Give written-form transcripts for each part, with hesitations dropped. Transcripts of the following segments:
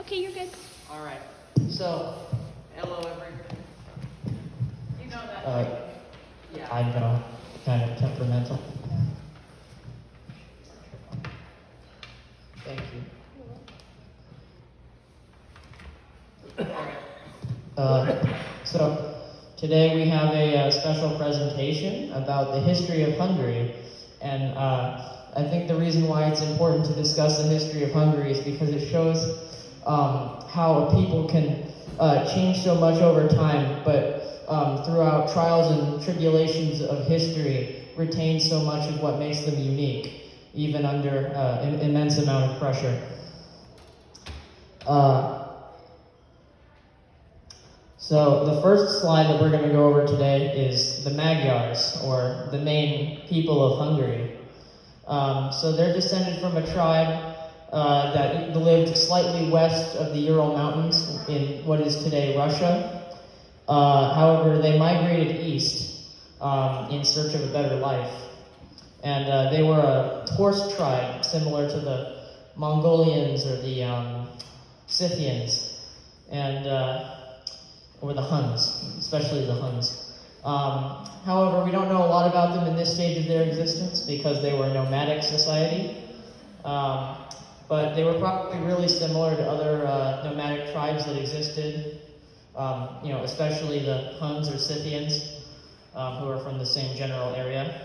Okay, you're good. All right. So, hello everybody. You know that? Yeah. I know, kind of temperamental. Thank you. So today we have a special presentation about the history of Hungary, and I think the reason why it's important to discuss the history of Hungary is because it shows how a people can change so much over time, but throughout trials and tribulations of history, retain so much of what makes them unique, even under an immense amount of pressure. So the first slide that we're going to go over today is the Magyars, or the main people of Hungary. So they're descended from a tribe that lived slightly west of the Ural Mountains in what is today Russia. However, they migrated east in search of a better life. And they were a horse tribe, similar to the Mongolians or the Scythians, or the Huns, especially the Huns. However, we don't know a lot about them in this stage of their existence because they were a nomadic society. But they were probably really similar to other nomadic tribes that existed, especially the Huns or Scythians, who are from the same general area.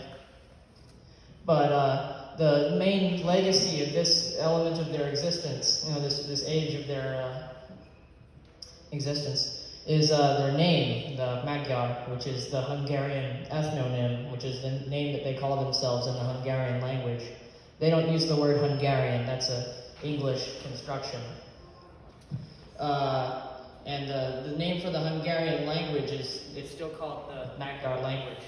But the main legacy of this element of their existence, this age of their existence, is their name, the Magyar, which is the Hungarian ethnonym, which is the name that they call themselves in the Hungarian language. They don't use the word Hungarian, that's an English construction. And the name for the Hungarian language it's still called the Magyar language.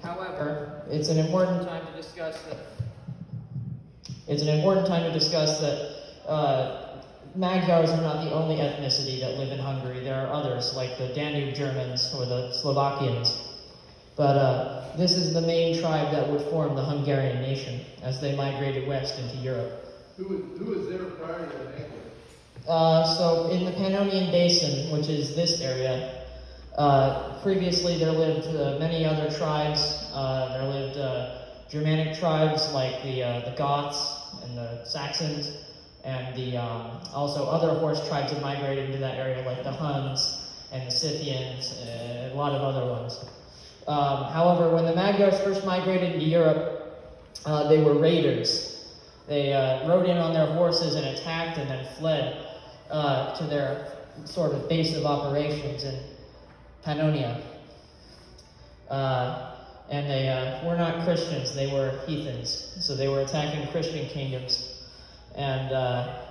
However, it's an important time to discuss that Magyars are not the only ethnicity that live in Hungary. There are others, like the Danube Germans or the Slovakians. But this is the main tribe that would form the Hungarian nation as they migrated west into Europe. Who was there prior to the Magyars? So in the Pannonian Basin, which is this area, previously there lived many other tribes. There lived Germanic tribes like the Goths and the Saxons, and also other horse tribes that migrated into that area like the Huns and the Scythians, and a lot of other ones. However, when the Magyars first migrated into Europe, they were raiders. They rode in on their horses and attacked and then fled to their sort of base of operations in Pannonia. And they were not Christians, they were heathens. So they were attacking Christian kingdoms. And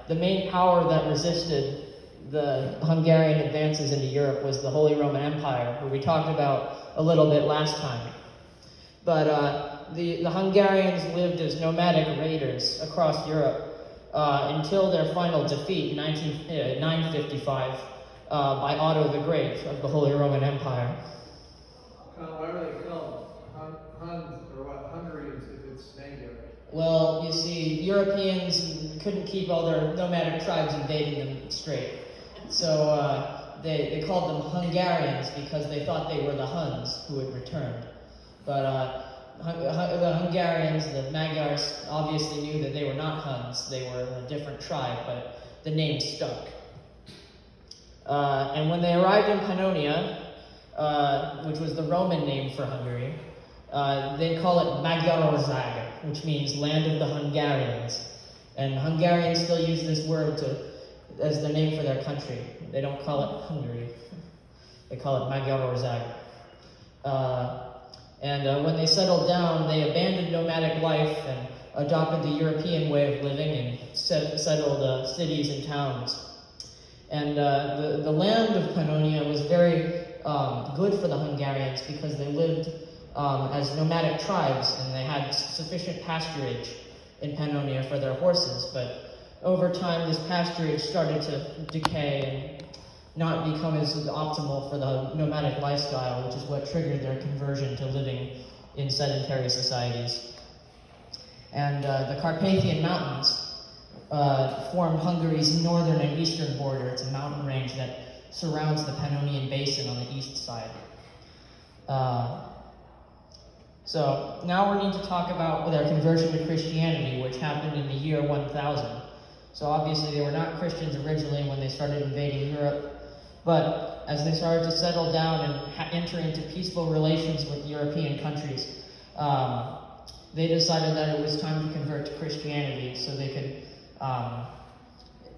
the main power that resisted the Hungarian advances into Europe was the Holy Roman Empire, who we talked about a little bit last time. But the Hungarians lived as nomadic raiders across Europe until their final defeat in 955 by Otto the Great of the Holy Roman Empire. Why were they called Huns, or what, Hungarians if it's Magyar? Well, you see, Europeans couldn't keep all their nomadic tribes invading them straight. So they called them Hungarians because they thought they were the Huns who had returned. But the Hungarians, the Magyars, obviously knew that they were not Huns. They were a different tribe, but the name stuck. And when they arrived in Pannonia, which was the Roman name for Hungary, they call it Magyarország, which means land of the Hungarians. And Hungarians still use this word as the name for their country. They don't call it Hungary. They call it Magyarország. And when they settled down, they abandoned nomadic life and adopted the European way of living and settled cities and towns. And the land of Pannonia was very good for the Hungarians because they lived as nomadic tribes and they had sufficient pasturage in Pannonia for their horses. But over time, this pasturage started to decay and not become as optimal for the nomadic lifestyle, which is what triggered their conversion to living in sedentary societies. And the Carpathian Mountains formed Hungary's northern and eastern border. It's a mountain range that surrounds the Pannonian Basin on the east side. So now we need to talk about their conversion to Christianity, which happened in the year 1000. So obviously they were not Christians originally when they started invading Europe, but as they started to settle down and enter into peaceful relations with European countries, they decided that it was time to convert to Christianity so they could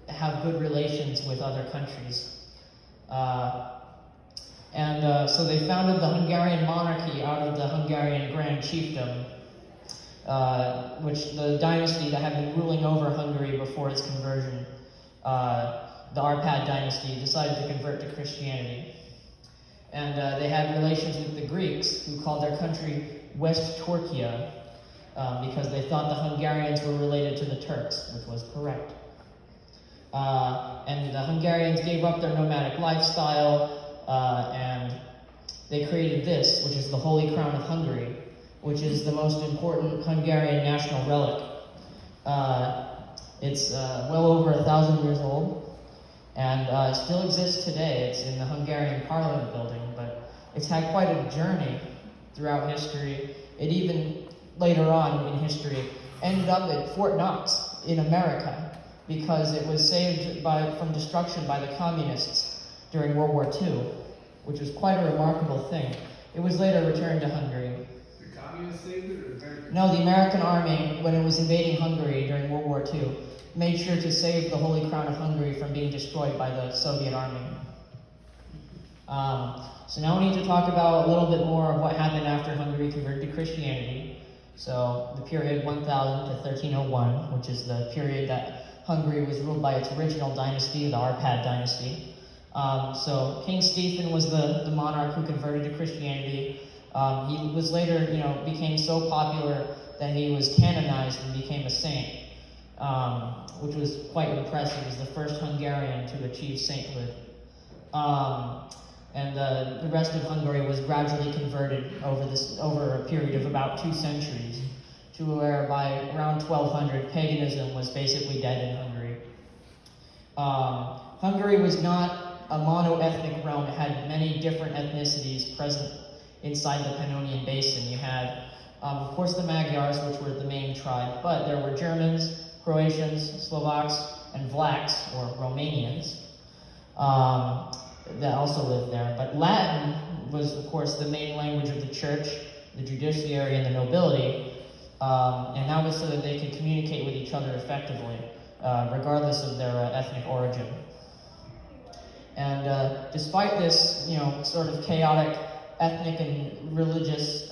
have good relations with other countries. So they founded the Hungarian monarchy out of the Hungarian Grand Chiefdom, which the dynasty that had been ruling over Hungary before its conversion, the Arpad dynasty, decided to convert to Christianity. And they had relations with the Greeks, who called their country West Turkey, because they thought the Hungarians were related to the Turks, which was correct. And the Hungarians gave up their nomadic lifestyle, and they created this, which is the Holy Crown of Hungary, which is the most important Hungarian national relic. It's well over 1,000 years old, and it still exists today. It's in the Hungarian Parliament building, but it's had quite a journey throughout history. It even, later on in history, ended up at Fort Knox in America because it was saved from destruction by the communists during World War II, which was quite a remarkable thing. It was later returned to Hungary. The communists saved it, or the Americans? No, the American army, when it was invading Hungary during World War II, made sure to save the Holy Crown of Hungary from being destroyed by the Soviet army. So now we need to talk about a little bit more of what happened after Hungary converted to Christianity. So the period 1000 to 1301, which is the period that Hungary was ruled by its original dynasty, the Arpad dynasty. So King Stephen was the monarch who converted to Christianity. He was later, became so popular that he was canonized and became a saint, which was quite impressive. He was the first Hungarian to achieve sainthood. And the rest of Hungary was gradually converted over a period of about 2 centuries, to where by around 1200, paganism was basically dead in Hungary. Hungary was not a mono-ethnic realm. It had many different ethnicities present inside the Pannonian Basin. You had, of course, the Magyars, which were the main tribe, but there were Germans, Croatians, Slovaks, and Vlachs, or Romanians, that also lived there. But Latin was, of course, the main language of the church, the judiciary, and the nobility, and that was so that they could communicate with each other effectively, regardless of their ethnic origin. And despite this, sort of chaotic ethnic and religious,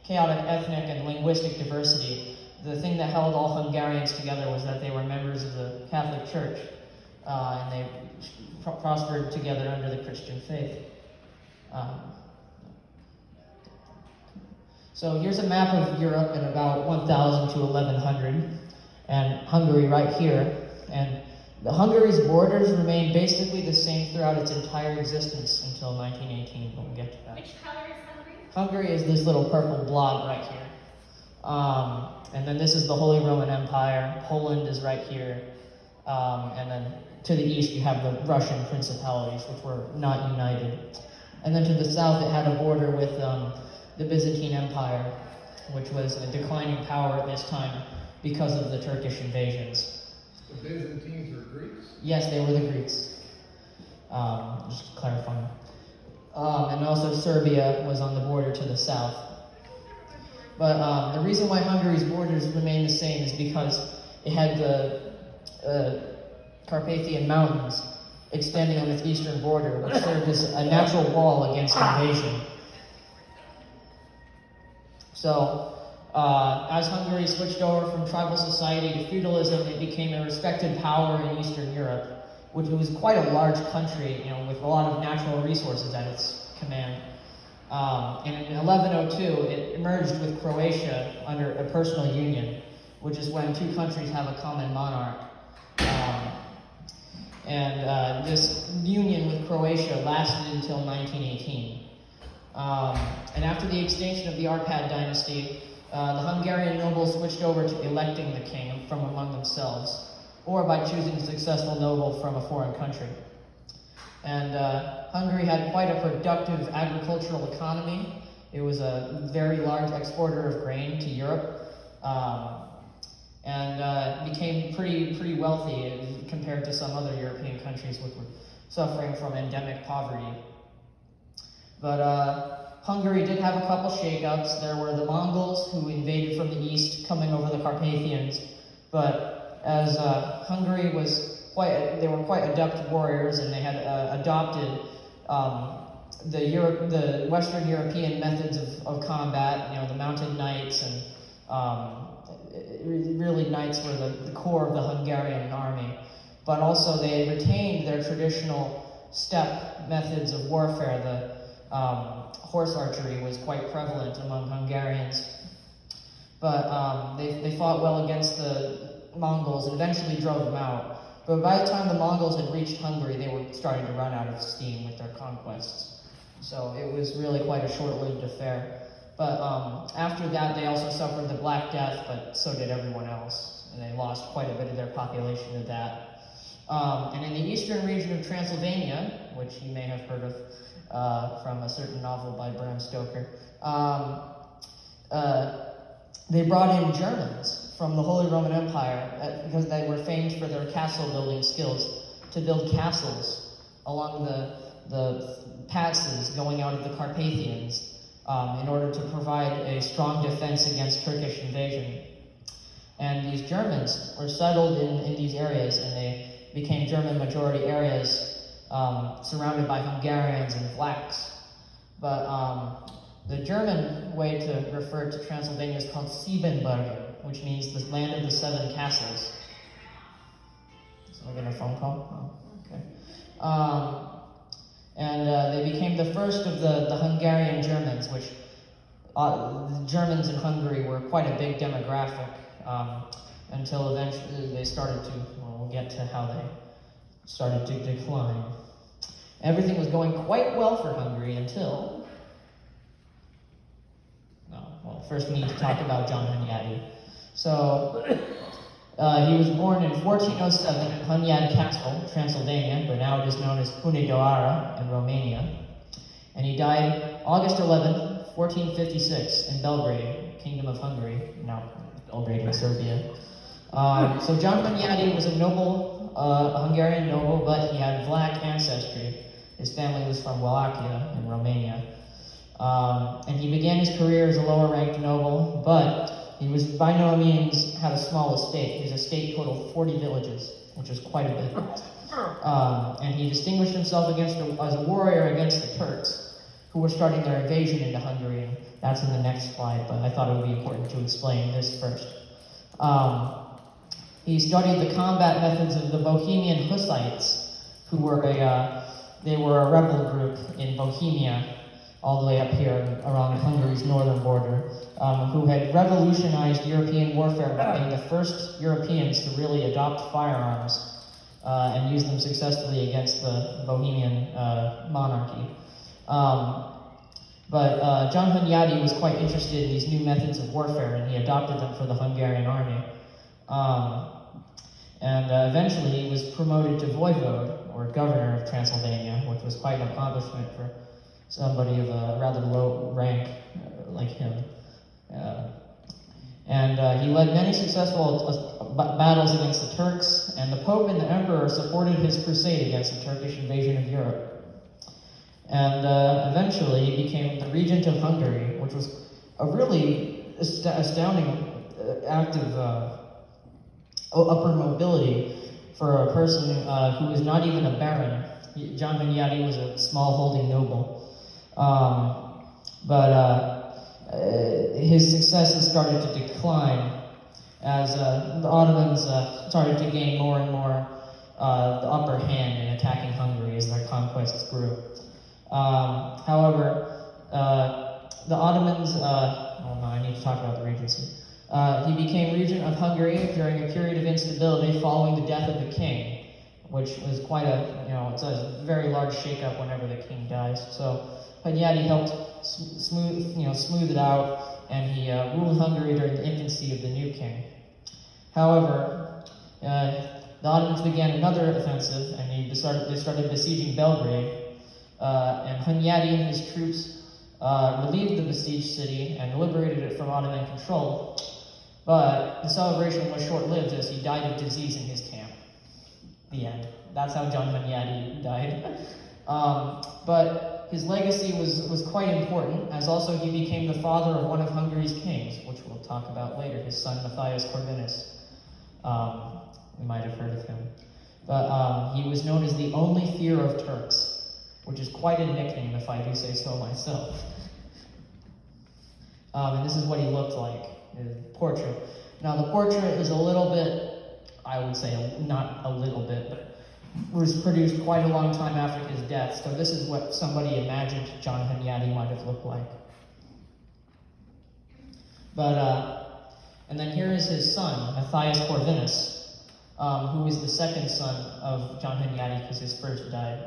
chaotic ethnic and linguistic diversity, the thing that held all Hungarians together was that they were members of the Catholic Church, and they prospered together under the Christian faith. So here's a map of Europe in about 1000 to 1100, and Hungary right here. And Hungary's borders remained basically the same throughout its entire existence until 1918, but we'll get to that. Which color is Hungary? Hungary is this little purple blob right here. And then this is the Holy Roman Empire. Poland is right here. And then to the east you have the Russian principalities, which were not united. And then to the south it had a border with the Byzantine Empire, which was a declining power at this time because of the Turkish invasions. The Byzantines were Greeks? Yes, they were the Greeks. Just clarifying. And also Serbia was on the border to the south. But the reason why Hungary's borders remain the same is because it had the Carpathian Mountains extending on its eastern border, which served as a natural wall against invasion. So, as Hungary switched over from tribal society to feudalism, it became a respected power in Eastern Europe, which was quite a large country, with a lot of natural resources at its command. And in 1102, it merged with Croatia under a personal union, which is when two countries have a common monarch. This union with Croatia lasted until 1918. And after the extinction of the Arpad dynasty, the Hungarian nobles switched over to electing the king from among themselves, or by choosing a successful noble from a foreign country. And Hungary had quite a productive agricultural economy. It was a very large exporter of grain to Europe, and became pretty wealthy compared to some other European countries which were suffering from endemic poverty. But Hungary did have a couple shakeups. There were the Mongols, who invaded from the east, coming over the Carpathians. But as Hungary they were quite adept warriors, and they had adopted the Western European methods of combat. You know, the mounted knights, and really knights were the core of the Hungarian army. But also they retained their traditional steppe methods of warfare. The horse archery was quite prevalent among Hungarians. But they fought well against the Mongols and eventually drove them out. But by the time the Mongols had reached Hungary, they were starting to run out of steam with their conquests. So it was really quite a short-lived affair. But after that, they also suffered the Black Death, but so did everyone else. And they lost quite a bit of their population to that. And in the eastern region of Transylvania, which you may have heard of from a certain novel by Bram Stoker, they brought in Germans from the Holy Roman Empire because they were famed for their castle building skills to build castles along the passes going out of the Carpathians in order to provide a strong defense against Turkish invasion. And these Germans were settled in these areas, and they became German majority areas surrounded by Hungarians and Vlachs. But the German way to refer to Transylvania is called Siebenbürgen, which means the land of the seven castles. So we're getting a phone call? Oh, okay. And they became the first of the Hungarian Germans, which the Germans in Hungary were quite a big demographic until eventually they started to, well, we'll get to how they started to decline. Everything was going quite well for Hungary until, first we need to talk about John Hunyadi. So, he was born in 1407 at Hunyad Castle, Transylvania, but now it is known as Hunedoara in Romania. And he died August 11, 1456 in Belgrade, Kingdom of Hungary, now Belgrade in Serbia. So John Hunyadi was a noble, a Hungarian noble, but he had Vlach ancestry. His family was from Wallachia in Romania. And he began his career as a lower-ranked noble, but he was by no means had a small estate. His estate totaled 40 villages, which is quite a bit. And he distinguished himself as a warrior against the Turks, who were starting their invasion into Hungary. And that's in the next slide, but I thought it would be important to explain this first. He studied the combat methods of the Bohemian Hussites, who were they were a rebel group in Bohemia, all the way up here around Hungary's northern border, who had revolutionized European warfare by being the first Europeans to really adopt firearms and use them successfully against the Bohemian monarchy. But John Hunyadi was quite interested in these new methods of warfare, and he adopted them for the Hungarian army. And eventually he was promoted to voivode, or governor of Transylvania, which was quite an accomplishment for somebody of a rather low rank like him. And he led many successful battles against the Turks, and the Pope and the Emperor supported his crusade against the Turkish invasion of Europe. And eventually he became the regent of Hungary, which was a really astounding act of upper mobility for a person who was not even a baron. John Hunyadi was a small-holding noble. But his successes started to decline as the Ottomans started to gain more and more the upper hand in attacking Hungary as their conquests grew. However, the Ottomans, I need to talk about the regency. He became regent of Hungary during a period of instability following the death of the king, which was quite it's a very large shakeup whenever the king dies. So Hunyadi helped smooth it out, and he ruled Hungary during the infancy of the new king. However, the Ottomans began another offensive, and they started besieging Belgrade. And Hunyadi and his troops relieved the besieged city and liberated it from Ottoman control. But the celebration was short-lived as he died of disease in his camp. The end. That's how John Hunyadi died. But his legacy was quite important, as also he became the father of one of Hungary's kings, which we'll talk about later, his son Matthias Corvinus. You might have heard of him. But he was known as the only fear of Turks, which is quite a nickname if I do say so myself. And this is what he looked like, his portrait. Now the portrait is a little bit, I would say not a little bit, but was produced quite a long time after his death, so this is what somebody imagined John Hunyadi might have looked like. But, and then here is his son, Matthias Corvinus, who was the second son of John Hunyadi because his first died.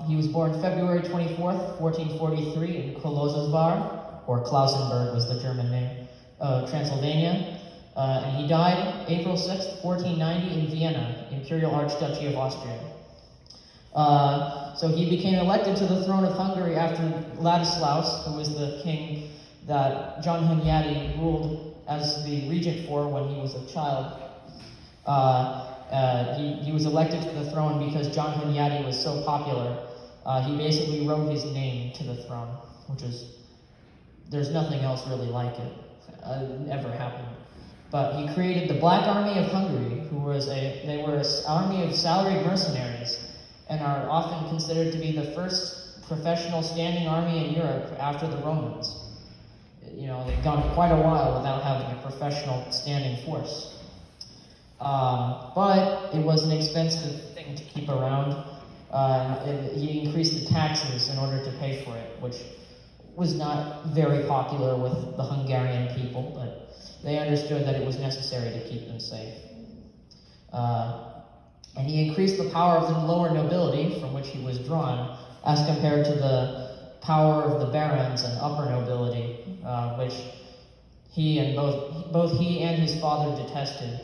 He was born February 24th, 1443 in Kolozsvár, or Klausenberg was the German name, Transylvania. And he died April 6th, 1490 in Vienna, Imperial Archduchy of Austria. So he became elected to the throne of Hungary after Ladislaus, who was the king that John Hunyadi ruled as the regent for when he was a child. He was elected to the throne because John Hunyadi was so popular. He basically wrote his name to the throne, which is, there's nothing else really like it, ever happened. But he created the Black Army of Hungary, they were an army of salaried mercenaries, and are often considered to be the first professional standing army in Europe after the Romans. You know, they've gone quite a while without having a professional standing force. But it was an expensive thing to keep around. He increased the taxes in order to pay for it, which was not very popular with the Hungarian people, but they understood that it was necessary to keep them safe. And he increased the power of the lower nobility, from which he was drawn, as compared to the power of the barons and upper nobility, which he and both he and his father detested.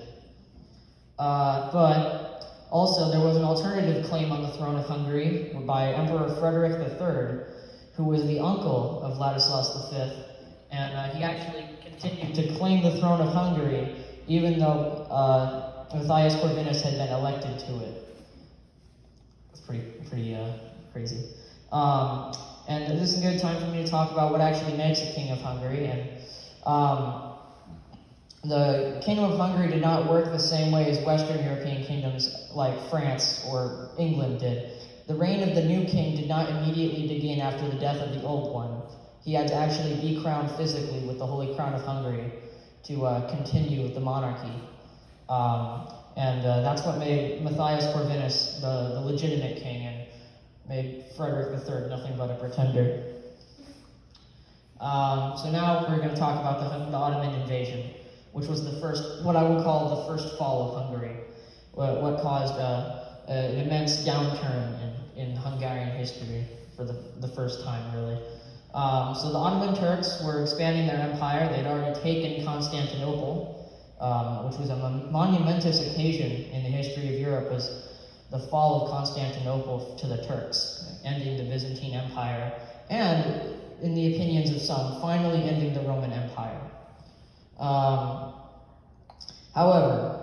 But also there was an alternative claim on the throne of Hungary by Emperor Frederick III, who was the uncle of Ladislaus V, and he actually continued to claim the throne of Hungary, even though Matthias Corvinus had been elected to it. It's pretty crazy. And this is a good time for me to talk about what actually makes a king of Hungary. And the kingdom of Hungary did not work the same way as Western European kingdoms like France or England did. The reign of the new king did not immediately begin after the death of the old one. He had to actually be crowned physically with the Holy Crown of Hungary to continue with the monarchy. And that's what made Matthias Corvinus the legitimate king and made Frederick III nothing but a pretender. So now we're going to talk about the Ottoman invasion, which was the first, what I would call the first fall of Hungary, what caused an immense downturn in Hungarian history for the first time, really. So the Ottoman Turks were expanding their empire. They'd already taken Constantinople, which was a monumentous occasion in the history of Europe, was the fall of Constantinople to the Turks, ending the Byzantine Empire, and, in the opinions of some, finally ending the Roman Empire. However,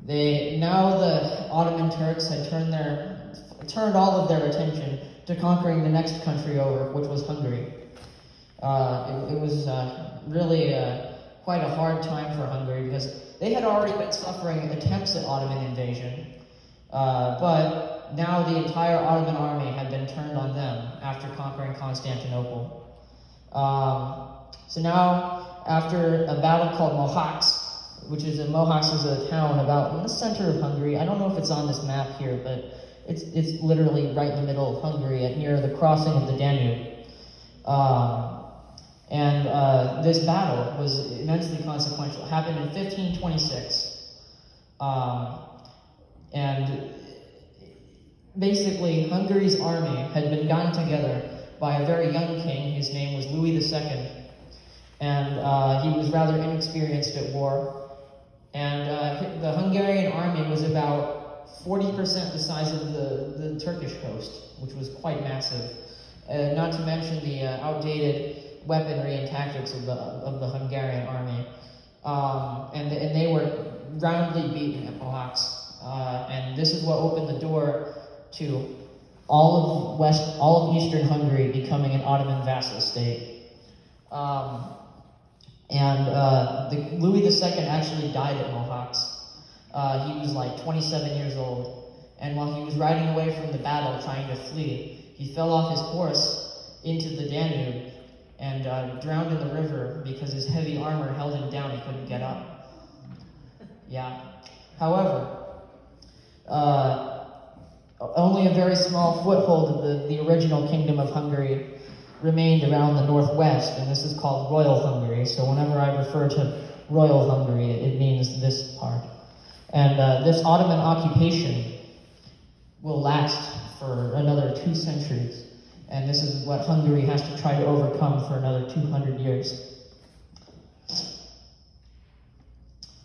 now the Ottoman Turks had turned all of their attention to conquering the next country over, which was Hungary. It was really quite a hard time for Hungary because they had already been suffering attempts at Ottoman invasion, but now the entire Ottoman army had been turned on them after conquering Constantinople. So now, after a battle called Mohacs, Mohacs is a town about in the center of Hungary. I don't know if it's on this map here, but it's literally right in the middle of Hungary, near the crossing of the Danube. This battle was immensely consequential. It happened in 1526. And basically, Hungary's army had been gotten together by a very young king. His name was Louis II. and he was rather inexperienced at war. And the Hungarian army was about 40% the size of the Turkish host, which was quite massive. Not to mention the outdated weaponry and tactics of the Hungarian army. And they were roundly beaten at Mohacs. And this is what opened the door to all of Eastern Hungary becoming an Ottoman vassal state. Louis II actually died at Mohacs. He was like 27 years old, and while he was riding away from the battle trying to flee, he fell off his horse into the Danube and drowned in the river because his heavy armor held him down. He couldn't get up. Yeah. However, only a very small foothold of the original Kingdom of Hungary remained around the northwest, and this is called Royal Hungary. So whenever I refer to Royal Hungary, it means this part. And this Ottoman occupation will last for another 2 centuries. And this is what Hungary has to try to overcome for another 200 years.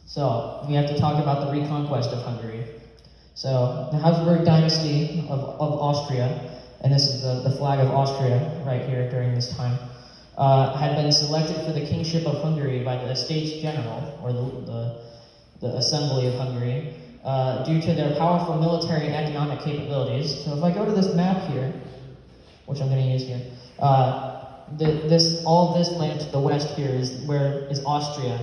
So, we have to talk about the reconquest of Hungary. So, the Habsburg dynasty of Austria, and this is the flag of Austria right here during this time, had been selected for the kingship of Hungary by the Estates General, or the Assembly of Hungary, due to their powerful military and economic capabilities. So if I go to this map here, which I'm going to use here, all of this land to the west here is Austria,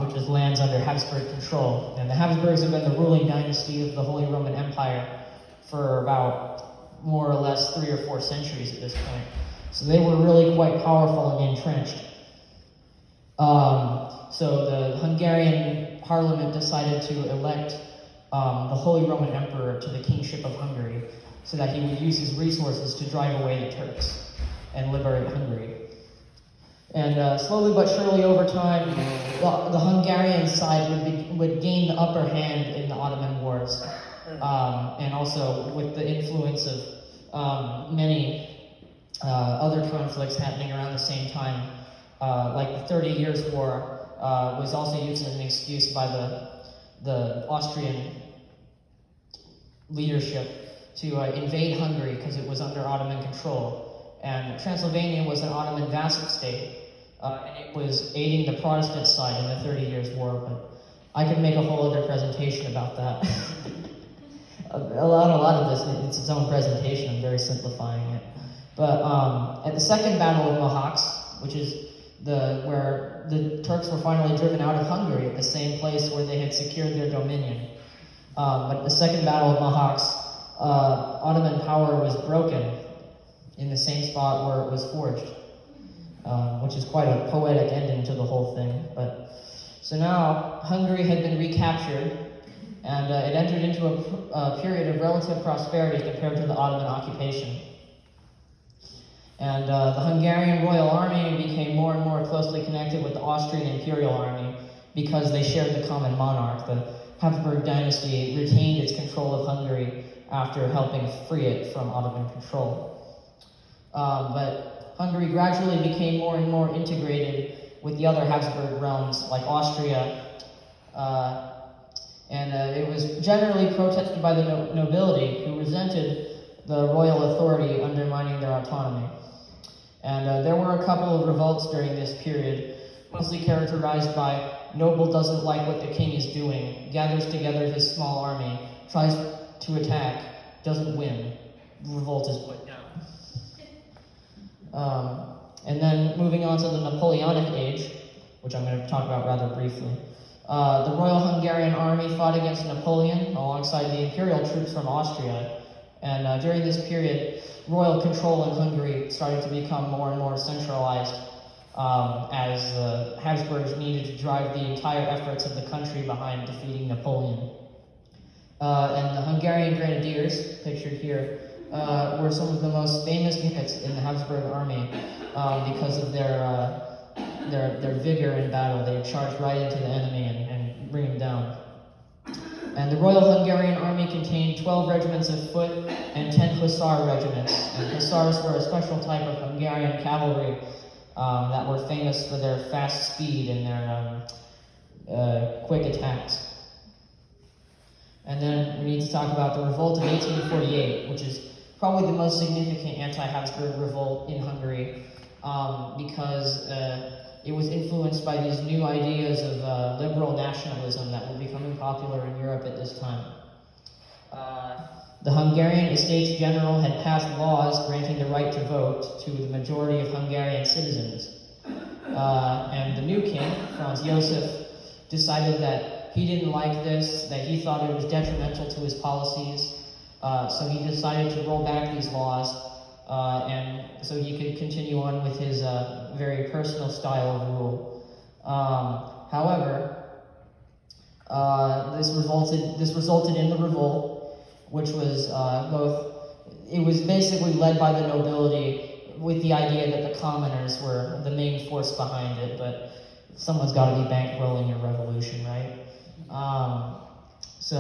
which is lands under Habsburg control. And the Habsburgs have been the ruling dynasty of the Holy Roman Empire for about more or less 3 or 4 centuries at this point. So they were really quite powerful and entrenched. So the Hungarian parliament decided to elect the Holy Roman Emperor to the kingship of Hungary so that he would use his resources to drive away the Turks and liberate Hungary. And slowly but surely over time, the Hungarian side would gain the upper hand in the Ottoman wars. And also with the influence of many other conflicts happening around the same time, like the 30 Years' War was also used as an excuse by the Austrian leadership to invade Hungary because it was under Ottoman control. And Transylvania was an Ottoman vassal state, and it was aiding the Protestant side in the 30 Years' War, but I could make a whole other presentation about that. a lot of this, it's its own presentation. I'm very simplifying it. But at the Second Battle of Mohacs, which is where the Turks were finally driven out of Hungary, at the same place where they had secured their dominion. But at the Second Battle of Mohacs, Ottoman power was broken in the same spot where it was forged, which is quite a poetic ending to the whole thing. So now Hungary had been recaptured, and it entered into a period of relative prosperity compared to the Ottoman occupation. And the Hungarian Royal Army became more and more closely connected with the Austrian Imperial Army because they shared the common monarch. The Habsburg dynasty retained its control of Hungary after helping free it from Ottoman control. But Hungary gradually became more and more integrated with the other Habsburg realms like Austria, and it was generally protested by the nobility who resented the royal authority undermining their autonomy. And there were a couple of revolts during this period, mostly characterized by noble doesn't like what the king is doing, gathers together his small army, tries to attack, doesn't win, revolt is put down. And then moving on to the Napoleonic age, which I'm going to talk about rather briefly. The Royal Hungarian Army fought against Napoleon alongside the imperial troops from Austria. And during this period, royal control in Hungary started to become more and more centralized as the Habsburgs needed to drive the entire efforts of the country behind defeating Napoleon. And the Hungarian Grenadiers, pictured here, were some of the most famous units in the Habsburg army because of their vigor in battle. They would charge right into the enemy and bring him down. And the Royal Hungarian Army contained 12 regiments of foot and 10 hussar regiments. And hussars were a special type of Hungarian cavalry that were famous for their fast speed and their quick attacks. And then we need to talk about the revolt of 1848, which is probably the most significant anti-Habsburg revolt in Hungary, because it was influenced by these new ideas of liberal nationalism that were becoming popular in Europe at this time. The Hungarian Estates General had passed laws granting the right to vote to the majority of Hungarian citizens. And the new king, Franz Josef, decided that he didn't like this, that he thought it was detrimental to his policies, so he decided to roll back these laws, and so he could continue on with his very personal style of rule. However, this resulted in the revolt, which was it was basically led by the nobility with the idea that the commoners were the main force behind it, but someone's got to be bankrolling a revolution, right? So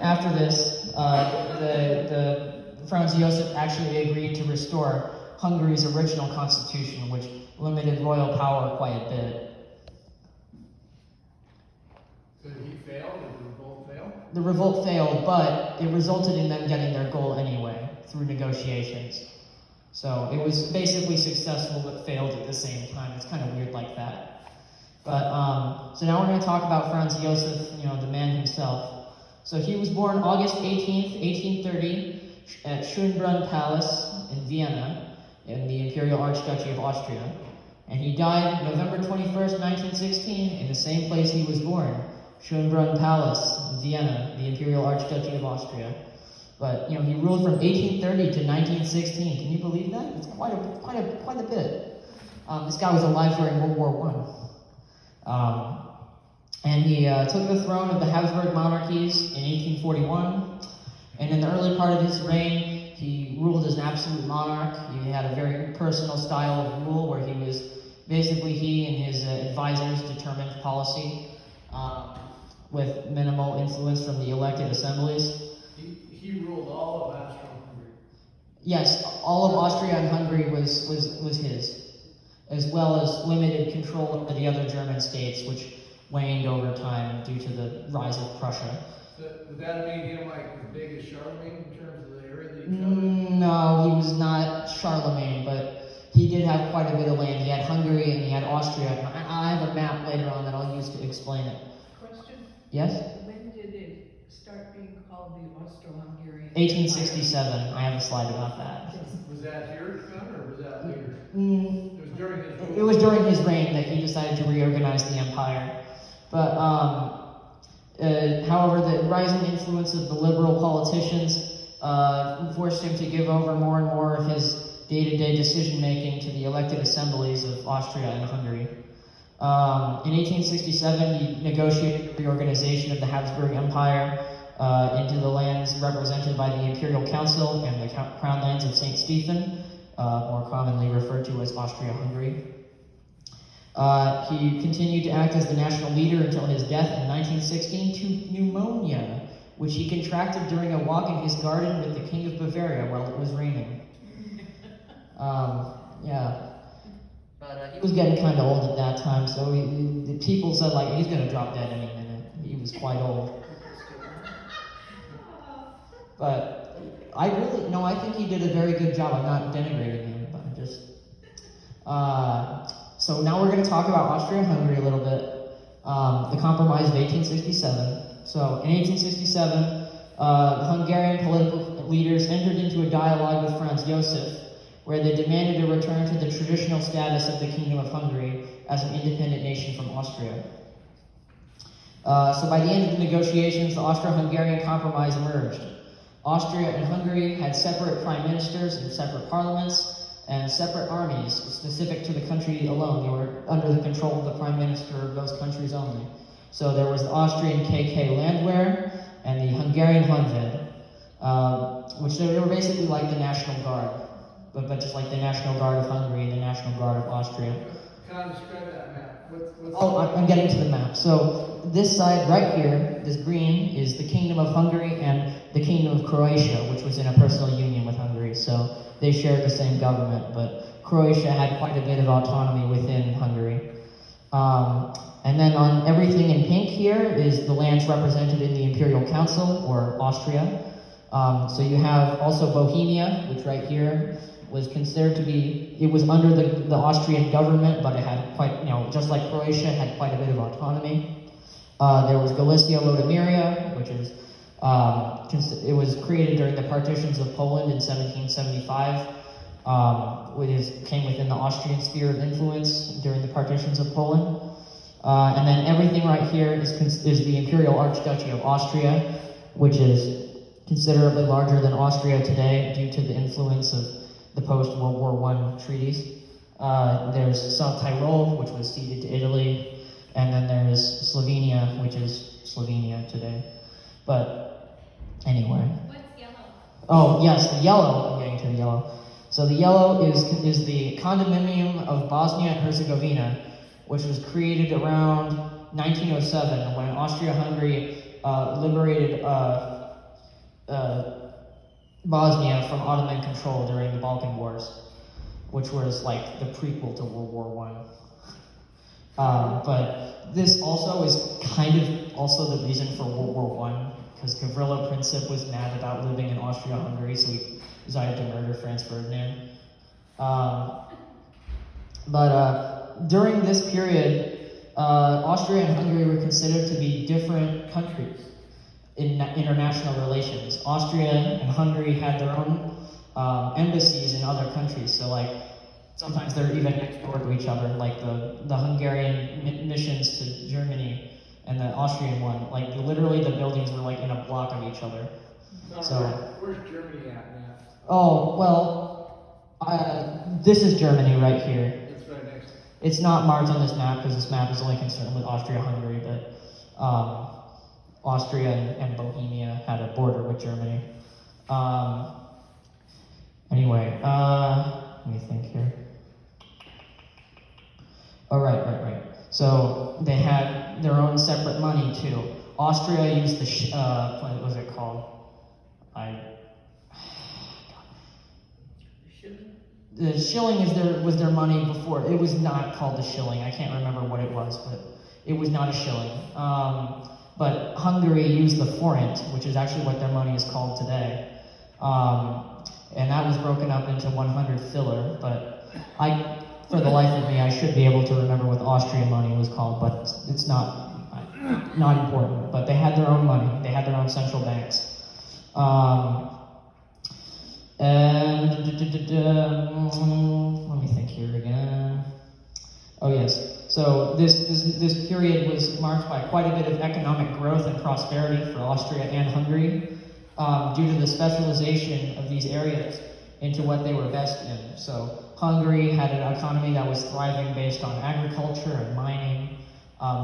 after this, the Franz Josef actually agreed to restore Hungary's original constitution, which limited royal power quite a bit. So did he fail? Did the revolt fail? The revolt failed, but it resulted in them getting their goal anyway, through negotiations. So it was basically successful, but failed at the same time. It's kind of weird like that. But, so now we're going to talk about Franz Josef, the man himself. So he was born August 18th, 1830, at Schönbrunn Palace in Vienna, in the Imperial Archduchy of Austria. And he died November 21st, 1916, in the same place he was born, Schönbrunn Palace, Vienna, the Imperial Archduchy of Austria. But, he ruled from 1830 to 1916. Can you believe that? It's quite a bit. This guy was alive during World War I. And he took the throne of the Habsburg monarchies in 1841. And in the early part of his reign, he ruled as an absolute monarch. He had a very personal style of rule where he was basically he and his advisors determined policy with minimal influence from the elected assemblies. He ruled all of Austria-Hungary. Yes, all of Austria and Hungary was his, as well as limited control over the other German states, which waned over time due to the rise of Prussia. Would that make him like as big as Charlemagne in terms of the area that he covered? No, he was not Charlemagne, but he did have quite a bit of land. He had Hungary and he had Austria. I have a map later on that I'll use to explain it. Question? Yes? When did it start being called the Austro-Hungarian? 1867. I have a slide about that. Was that here done or was that later? Mm, It was during his rule. It was during his reign that he decided to reorganize the empire. But, however, the rising influence of the liberal politicians forced him to give over more and more of his day-to-day decision-making to the elected assemblies of Austria and Hungary. In 1867, he negotiated the reorganization of the Habsburg Empire into the lands represented by the Imperial Council and the Crown Lands of St. Stephen, more commonly referred to as Austria-Hungary. He continued to act as the national leader until his death in 1916 to pneumonia, which he contracted during a walk in his garden with the King of Bavaria while it was raining. Yeah. But he was getting kind of old at that time, so the people said, like, he's going to drop dead any minute. He was quite old. But I think he did a very good job. I'm not denigrating him, but I'm just... So now we're going to talk about Austria-Hungary a little bit. The Compromise of 1867. So in 1867, Hungarian political leaders entered into a dialogue with Franz Josef, where they demanded a return to the traditional status of the Kingdom of Hungary as an independent nation from Austria. So by the end of the negotiations, the Austro-Hungarian Compromise emerged. Austria and Hungary had separate prime ministers and separate parliaments, and separate armies specific to the country alone. They were under the control of the prime minister of those countries only. So there was the Austrian KK Landwehr and the Hungarian Honved, which they were basically like the National Guard, but just like the National Guard of Hungary and the National Guard of Austria. Can I describe that map? I'm getting to the map. So this side right here, this green, is the Kingdom of Hungary and the Kingdom of Croatia, which was in a personal union with Hungary. So they shared the same government, but Croatia had quite a bit of autonomy within Hungary. And then on everything in pink here is the lands represented in the Imperial Council, or Austria. So you have also Bohemia, which right here was considered to be, it was under the Austrian government, but it had quite, just like Croatia, had quite a bit of autonomy. There was Galicia Lodomeria, which is, it was created during the partitions of Poland in 1775, which came within the Austrian sphere of influence during the partitions of Poland. And then everything right here is the Imperial Archduchy of Austria, which is considerably larger than Austria today due to the influence of the post-World War I treaties. There's South Tyrol, which was ceded to Italy, and then there's Slovenia, which is Slovenia today. But anyway. What's yellow? Oh yes, the yellow. I'm getting to the yellow. So the yellow is the Condominium of Bosnia and Herzegovina, which was created around 1907 when Austria-Hungary liberated Bosnia from Ottoman control during the Balkan Wars, which was like the prequel to World War I. But this also is kind of also the reason for World War I, because Gavrilo Princip was mad about living in Austria-Hungary, so he decided to murder Franz Ferdinand. During this period, Austria and Hungary were considered to be different countries in international relations. Austria and Hungary had their own embassies in other countries, so like sometimes they're even next door to each other, like the Hungarian missions to Germany and the Austrian one, like literally the buildings were like in a block of each other. So where's Germany at now? Oh, well, this is Germany right here. It's right next to it. It's not marked on this map because this map is only concerned with Austria-Hungary, but Austria and Bohemia had a border with Germany. Anyway, let me think here. Oh, right. So they had their own separate money too. Austria used the, what was it called? The shilling was their money before. It was not called the shilling. I can't remember what it was, but it was not a shilling. But Hungary used the forint, which is actually what their money is called today. And that was broken up into 100 filler, but for the life of me, I should be able to remember what the Austrian money was called, but it's not important. But they had their own money. They had their own central banks. And let me think here again. Oh yes. So this period was marked by quite a bit of economic growth and prosperity for Austria and Hungary, due to the specialization of these areas into what they were best in. So Hungary had an economy that was thriving based on agriculture and mining,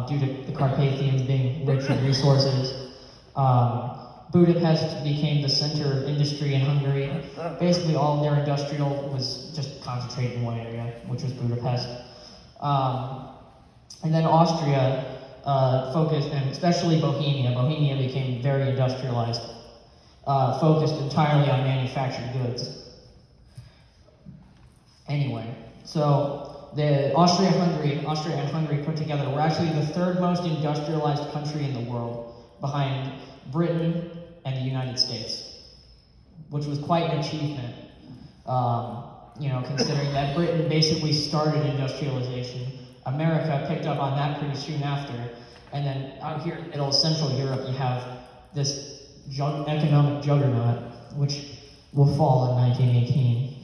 due to the Carpathians being rich in resources. Budapest became the center of industry in Hungary. Basically, all of their industrial was just concentrated in one area, which was Budapest. And then Austria focused, and especially Bohemia. Bohemia became very industrialized, focused entirely on manufactured goods. Anyway, so the Austria and Hungary put together were actually the third most industrialized country in the world, behind Britain and the United States, which was quite an achievement, considering that Britain basically started industrialization. America picked up on that pretty soon after, and then out here in middle Central Europe, you have this economic juggernaut, which will fall in 1918.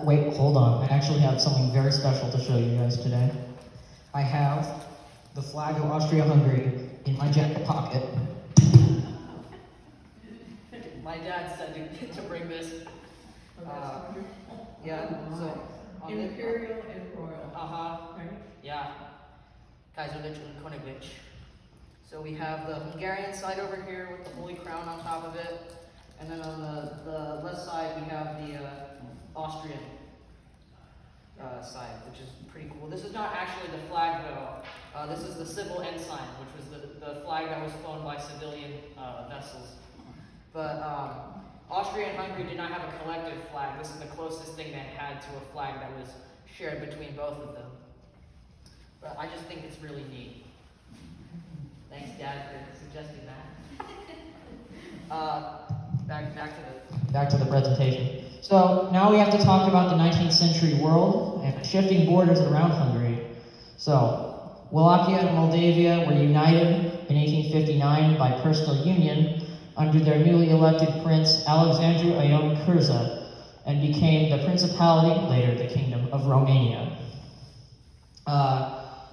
Wait, hold on. I actually have something very special to show you guys today. I have the flag of Austria-Hungary in my jacket pocket. My dad said to bring this. Yeah, so. Imperial and royal. Right? Yeah. Kaiserlich and Königlich. So we have the Hungarian side over here with the Holy Crown on top of it. And then on the left side, we have the Austrian side, which is pretty cool. This is not actually the flag, though. This is the civil ensign, which was the flag that was flown by civilian vessels. But Austria and Hungary did not have a collective flag. This is the closest thing they had to a flag that was shared between both of them. But I just think it's really neat. Thanks, Dad, for suggesting that. Back to the presentation. So now we have to talk about the 19th century world and the shifting borders around Hungary. So Wallachia and Moldavia were united in 1859 by personal union under their newly elected prince Alexandru Ioan Curza, and became the Principality, later the Kingdom of Romania.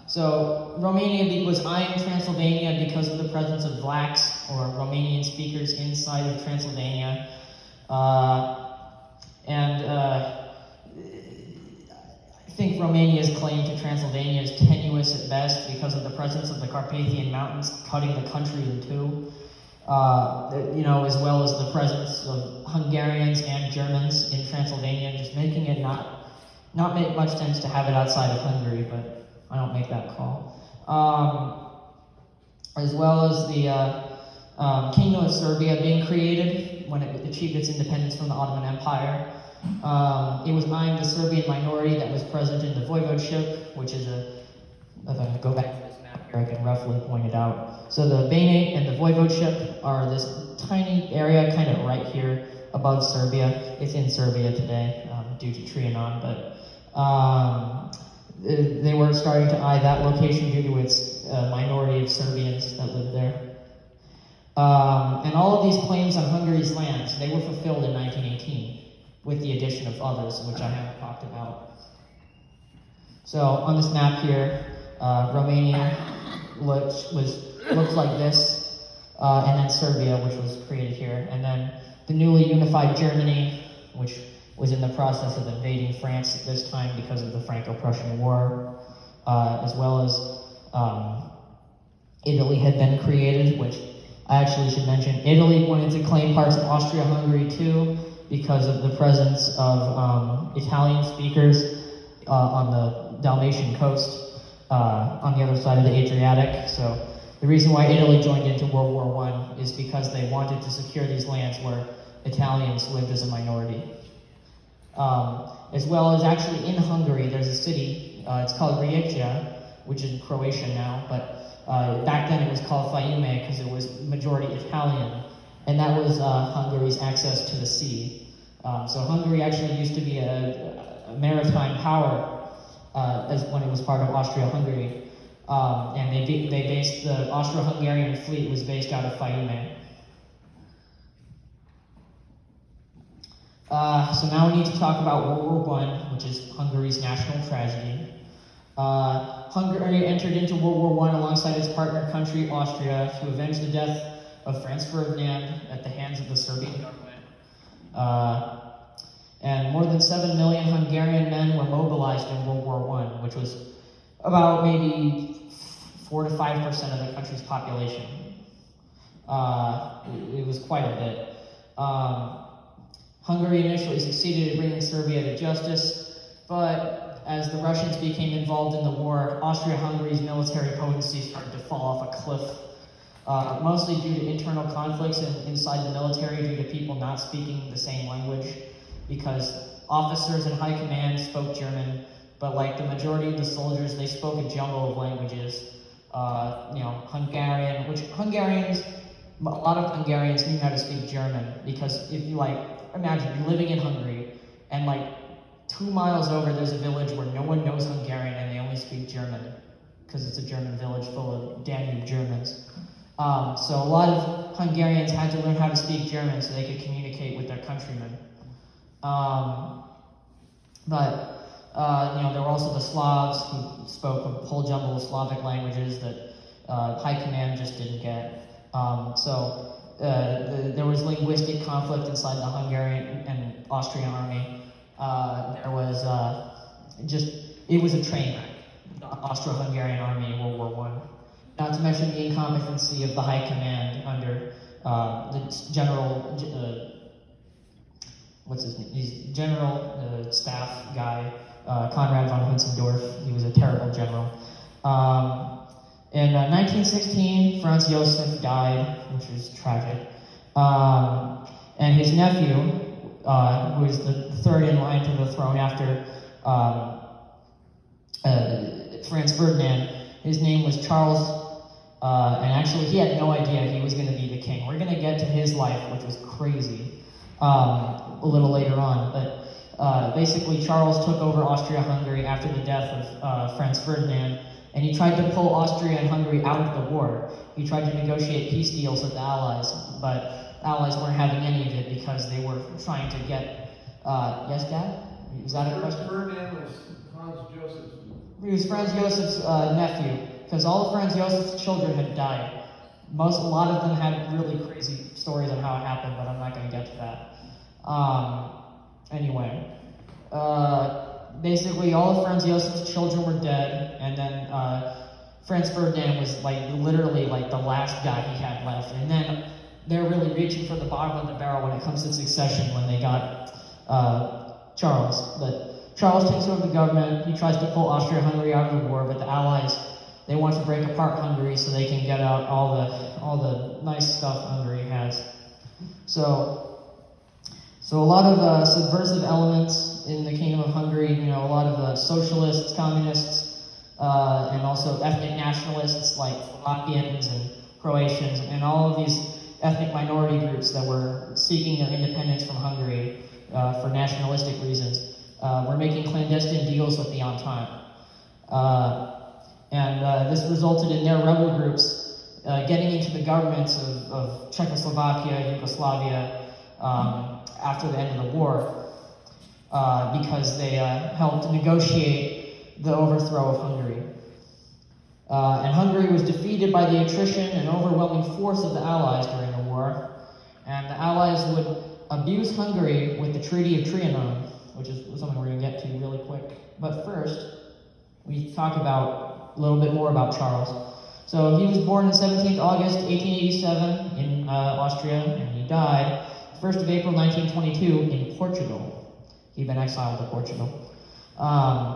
So Romania was eyeing Transylvania because of the presence of blacks or Romanian speakers inside of Transylvania. I think Romania's claim to Transylvania is tenuous at best because of the presence of the Carpathian Mountains cutting the country in two. As well as the presence of Hungarians and Germans in Transylvania, just making it not make much sense to have it outside of Hungary, but I don't make that call. As well as the Kingdom of Serbia being created when it achieved its independence from the Ottoman Empire. It was eyeing the Serbian minority that was present in the voivodeship, which is if I can go back to this map here, I can roughly point it out. So the Banate and the voivodeship are this tiny area kind of right here above Serbia. It's in Serbia today due to Trianon, but they were starting to eye that location due to its minority of Serbians that lived there. And all of these claims on Hungary's lands, they were fulfilled in 1918 with the addition of others, which I haven't talked about. So on this map here, Romania looks like this, and then Serbia, which was created here, and then the newly unified Germany, which was in the process of invading France at this time because of the Franco-Prussian War, as well as Italy had been created, which I actually should mention. Italy wanted to claim parts of Austria-Hungary too, because of the presence of Italian speakers on the Dalmatian coast, on the other side of the Adriatic. So the reason why Italy joined into World War I is because they wanted to secure these lands where Italians lived as a minority. As well as actually in Hungary, there's a city, it's called Rijeka, which is in Croatia now, but back then it was called Fiume because it was majority Italian, and that was Hungary's access to the sea. So Hungary actually used to be a maritime power as when it was part of Austria-Hungary, and they based the Austro-Hungarian fleet was based out of Fiume. So now we need to talk about World War I, which is Hungary's national tragedy. Hungary entered into World War I alongside its partner country, Austria, to avenge the death of Franz Ferdinand at the hands of the Serbian government. And more than 7 million Hungarian men were mobilized in World War I, which was about maybe 4 to 5% of the country's population. It was quite a bit. Hungary initially succeeded in bringing Serbia to justice, but as the Russians became involved in the war, Austria-Hungary's military potency started to fall off a cliff, mostly due to internal conflicts inside the military due to people not speaking the same language, because officers in high command spoke German, but like the majority of the soldiers, they spoke a jumble of languages. Hungarian, which a lot of Hungarians knew how to speak German, because if you imagine you're living in Hungary, and 2 miles over there's a village where no one knows Hungarian and they only speak German, because it's a German village full of Danube Germans. So a lot of Hungarians had to learn how to speak German so they could communicate with their countrymen. There were also the Slavs who spoke a whole jumble of Slavic languages that high command just didn't get. There was linguistic conflict inside the Hungarian and Austrian army. There was it was a train wreck, the Austro-Hungarian army in World War I. Not to mention the incompetency of the high command under the general, what's his name? He's general staff guy, Konrad von Hundsendorf. He was a terrible general. In 1916, Franz Josef died, which was tragic. And his nephew, who is the third in line to the throne after Franz Ferdinand, his name was Charles. And actually, he had no idea he was going to be the king. We're going to get to his life, which was crazy, a little later on. But basically, Charles took over Austria-Hungary after the death of Franz Ferdinand, and he tried to pull Austria and Hungary out of the war. He tried to negotiate peace deals with the Allies, but the Allies weren't having any of it because they were trying to get. Yes, Dad? Was that a question? Ferdinand was Hans Joseph's. He was Franz Josef's nephew, because all of Franz Josef's children had died. A lot of them had really crazy stories on how it happened, but I'm not going to get to that. Anyway, basically all of Franz Josef's children were dead, and then Franz Ferdinand was literally the last guy he had left. And then they're really reaching for the bottom of the barrel when it comes to succession when they got Charles. But Charles takes over the government. He tries to pull Austria-Hungary out of the war, but the Allies, they want to break apart Hungary so they can get out all the nice stuff Hungary has. So a lot of subversive elements in the Kingdom of Hungary. A lot of socialists, communists, and also ethnic nationalists like Slovakians and Croatians, and all of these ethnic minority groups that were seeking their independence from Hungary for nationalistic reasons. Were making clandestine deals with the Entente. And this resulted in their rebel groups getting into the governments of Czechoslovakia, Yugoslavia, after the end of the war, because they helped negotiate the overthrow of Hungary. And Hungary was defeated by the attrition and overwhelming force of the Allies during the war, and the Allies would abuse Hungary with the Treaty of Trianon, which is something we're going to get to really quick. But first, we talk about a little bit more about Charles. So he was born on 17th August 1887 in Austria, and he died 1st of April 1922 in Portugal. He'd been exiled to Portugal.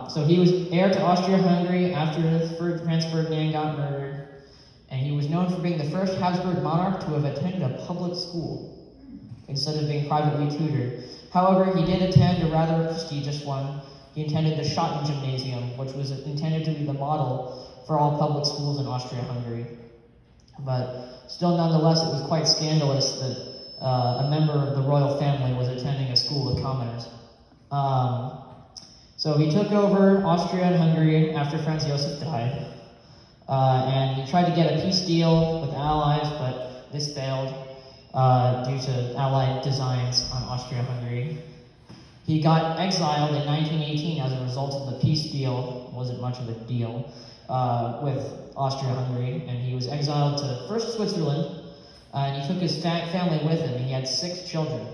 So he was heir to Austria-Hungary after Franz Ferdinand got murdered, and he was known for being the first Habsburg monarch to have attended a public school instead of being privately tutored. However, he did attend a rather prestigious one. He attended the Schotten Gymnasium, which was intended to be the model for all public schools in Austria-Hungary. But still, nonetheless, it was quite scandalous that a member of the royal family was attending a school with commoners. So he took over Austria and Hungary after Franz Josef died, and he tried to get a peace deal with the Allies, but this failed due to Allied designs on Austria-Hungary. He got exiled in 1918 as a result of the peace deal. It wasn't much of a deal with Austria-Hungary, and he was exiled to first Switzerland, and he took his family with him. He had 6 children,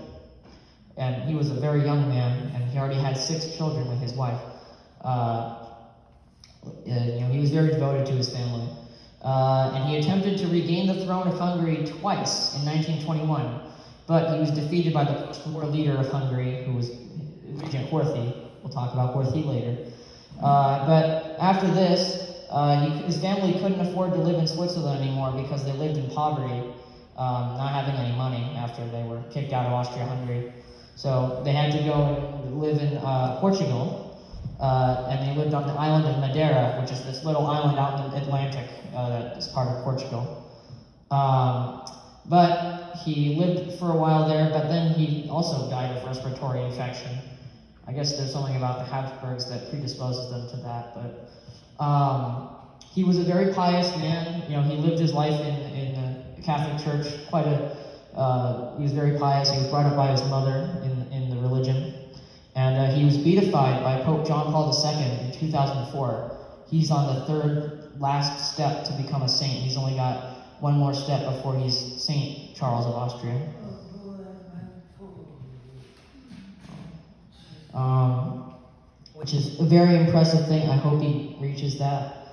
and he was a very young man, and he already had 6 children with his wife. He was very devoted to his family. And he attempted to regain the throne of Hungary twice in 1921, but he was defeated by the post-war leader of Hungary, who was Regent Horthy. We'll talk about Horthy later. But after this, his family couldn't afford to live in Switzerland anymore because they lived in poverty, not having any money after they were kicked out of Austria-Hungary. So they had to go and live in Portugal, and they lived on the island of Madeira, which is this little island out in the Atlantic that is part of Portugal. But he lived for a while there, but then he also died of respiratory infection. I guess there's something about the Habsburgs that predisposes them to that, but he was a very pious man. He lived his life in the Catholic Church. He was very pious. He was brought up by his mother in the religion, and he was beatified by Pope John Paul II in 2004. He's on the 3rd last step to become a saint. He's only got one more step before he's Saint Charles of Austria. Which is a very impressive thing. I hope he reaches that.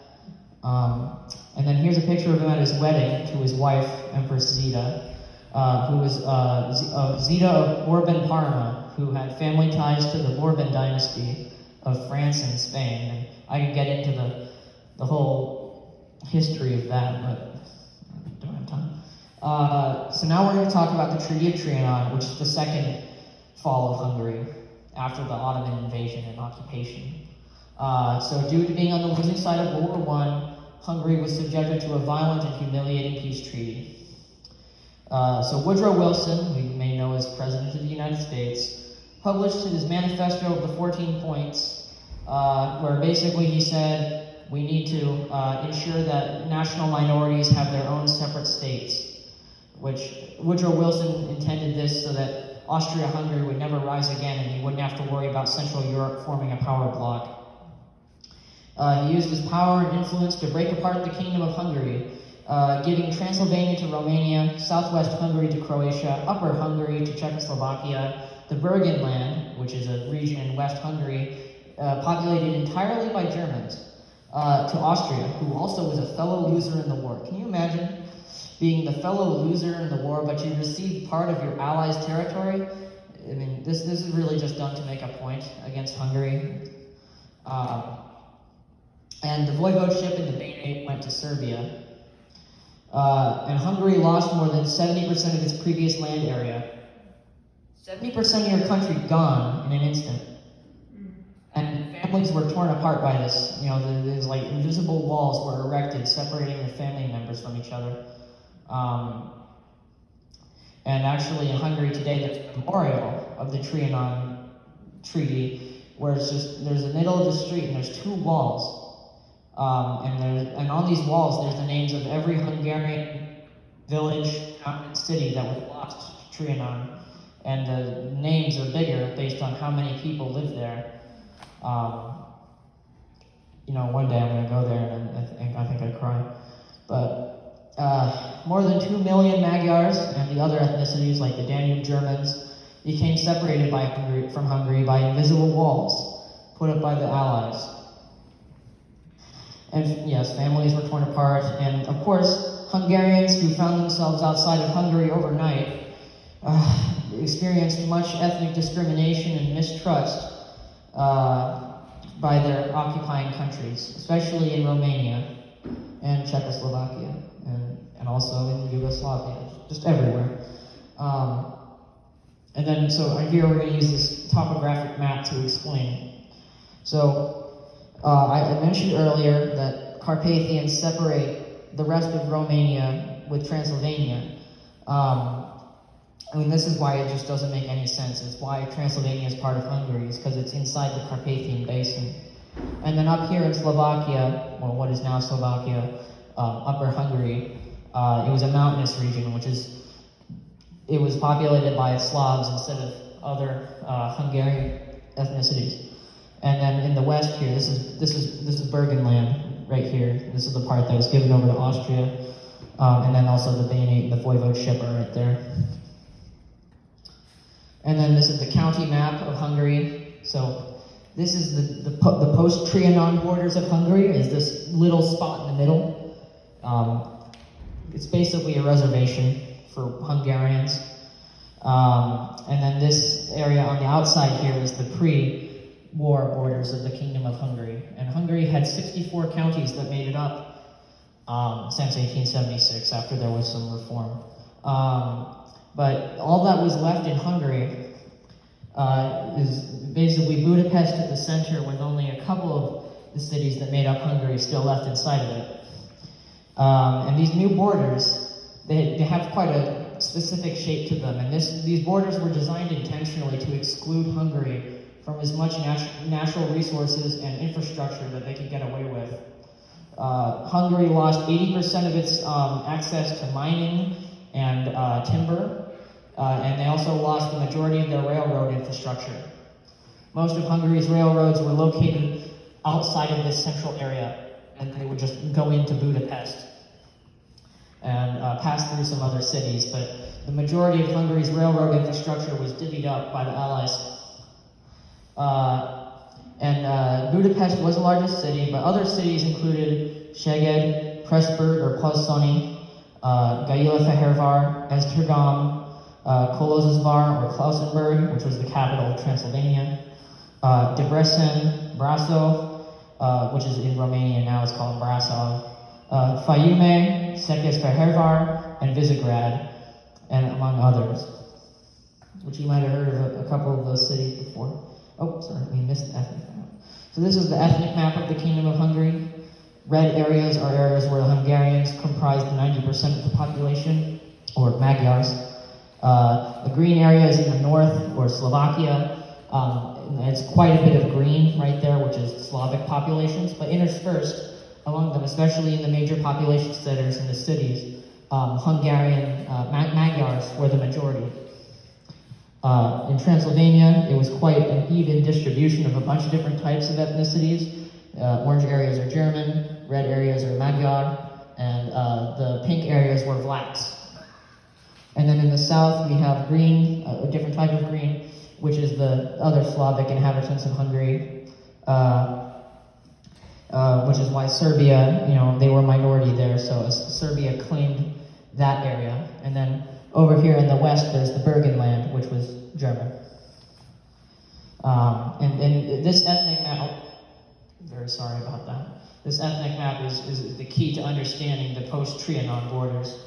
And then here's a picture of him at his wedding to his wife, Empress Zita, who was Zita of Bourbon-Parma, who had family ties to the Bourbon dynasty of France and Spain. And I could get into the whole history of that, but I don't have time. So now we're going to talk about the Treaty of Trianon, which is the second fall of Hungary after the Ottoman invasion and occupation. So due to being on the losing side of World War I, Hungary was subjected to a violent and humiliating peace treaty. So Woodrow Wilson, who you may know as President of the United States, published his manifesto of the 14 points, where basically he said we need to ensure that national minorities have their own separate states, which Woodrow Wilson intended this so that Austria-Hungary would never rise again and he wouldn't have to worry about Central Europe forming a power bloc. He used his power and influence to break apart the Kingdom of Hungary, giving Transylvania to Romania, southwest Hungary to Croatia, upper Hungary to Czechoslovakia, the Burgenland, which is a region in West Hungary, populated entirely by Germans, to Austria, who also was a fellow loser in the war. Can you imagine being the fellow loser in the war, but you received part of your allies' territory? I mean, this is really just done to make a point against Hungary. And the voivodeship and the Banate went to Serbia. And Hungary lost more than 70% of its previous land area. 70% of your country gone in an instant. And families were torn apart by this. You know, there's like invisible walls were erected separating the family members from each other. And actually in Hungary today, there's a memorial of the Trianon Treaty, where it's just, there's the middle of the street and there's two walls. And on these walls, there's the names of every Hungarian village, town, and city that was lost to Trianon. And the names are bigger based on how many people live there. You know, one day I'm going to go there and I think I'd cry. But more than 2 million Magyars and the other ethnicities like the Danube Germans became separated from Hungary by invisible walls put up by the Allies. And yes, families were torn apart, and of course, Hungarians who found themselves outside of Hungary overnight experienced much ethnic discrimination and mistrust by their occupying countries, especially in Romania and Czechoslovakia, and also in Yugoslavia, just everywhere. And then, so here we're going to use this topographic map to explain. So, I mentioned earlier that Carpathians separate the rest of Romania with Transylvania. I mean, this is why it just doesn't make any sense. It's why Transylvania is part of Hungary, is because it's inside the Carpathian Basin. And then up here in Slovakia, or what is now Slovakia, Upper Hungary, it was a mountainous region, it was populated by Slavs instead of other Hungarian ethnicities. And then in the west here, this is Burgenland right here. This is the part that was given over to Austria, and then also the Banate and the voivodeship are right there. And then this is the county map of Hungary. So this is the post-Trianon borders of Hungary. Is this little spot in the middle? It's basically a reservation for Hungarians. And then this area on the outside here is the pre-war borders of the Kingdom of Hungary. And Hungary had 64 counties that made it up since 1876, after there was some reform. But all that was left in Hungary is basically Budapest at the center, with only a couple of the cities that made up Hungary still left inside of it. And these new borders, they have quite a specific shape to them, and these borders were designed intentionally to exclude Hungary from as much natural resources and infrastructure that they could get away with. Hungary lost 80% of its access to mining and timber, and they also lost the majority of their railroad infrastructure. Most of Hungary's railroads were located outside of this central area, and they would just go into Budapest and pass through some other cities, but the majority of Hungary's railroad infrastructure was divvied up by the Allies. Budapest was the largest city, but other cities included Szeged, Pressburg or Pozsony, Gyulafehérvár, Esztergom, Kolozsvár or Klausenburg, which was the capital of Transylvania, Debrecen, Brasov, which is in Romania now, it's called Brasov, Fiume, Székesfehérvár, and Visegrad, and among others, which you might have heard of a couple of those cities before. Oh, sorry, we missed the ethnic map. So this is the ethnic map of the Kingdom of Hungary. Red areas are areas where the Hungarians comprise 90% of the population, or Magyars. The green area is in the north, or Slovakia. It's quite a bit of green right there, which is Slavic populations, but interspersed among them, especially in the major population centers in the cities, Hungarian Magyars were the majority. In Transylvania, it was quite an even distribution of a bunch of different types of ethnicities. Orange areas are German, red areas are Magyar, and the pink areas were Vlachs. And then in the south, we have green, a different type of green, which is the other Slavic inhabitants of Hungary, which is why Serbia, they were a minority there, so Serbia claimed that area. And then over here in the west, there's the Burgenland, which was German. And this ethnic map, very sorry about that. This ethnic map is the key to understanding the post-Trianon borders.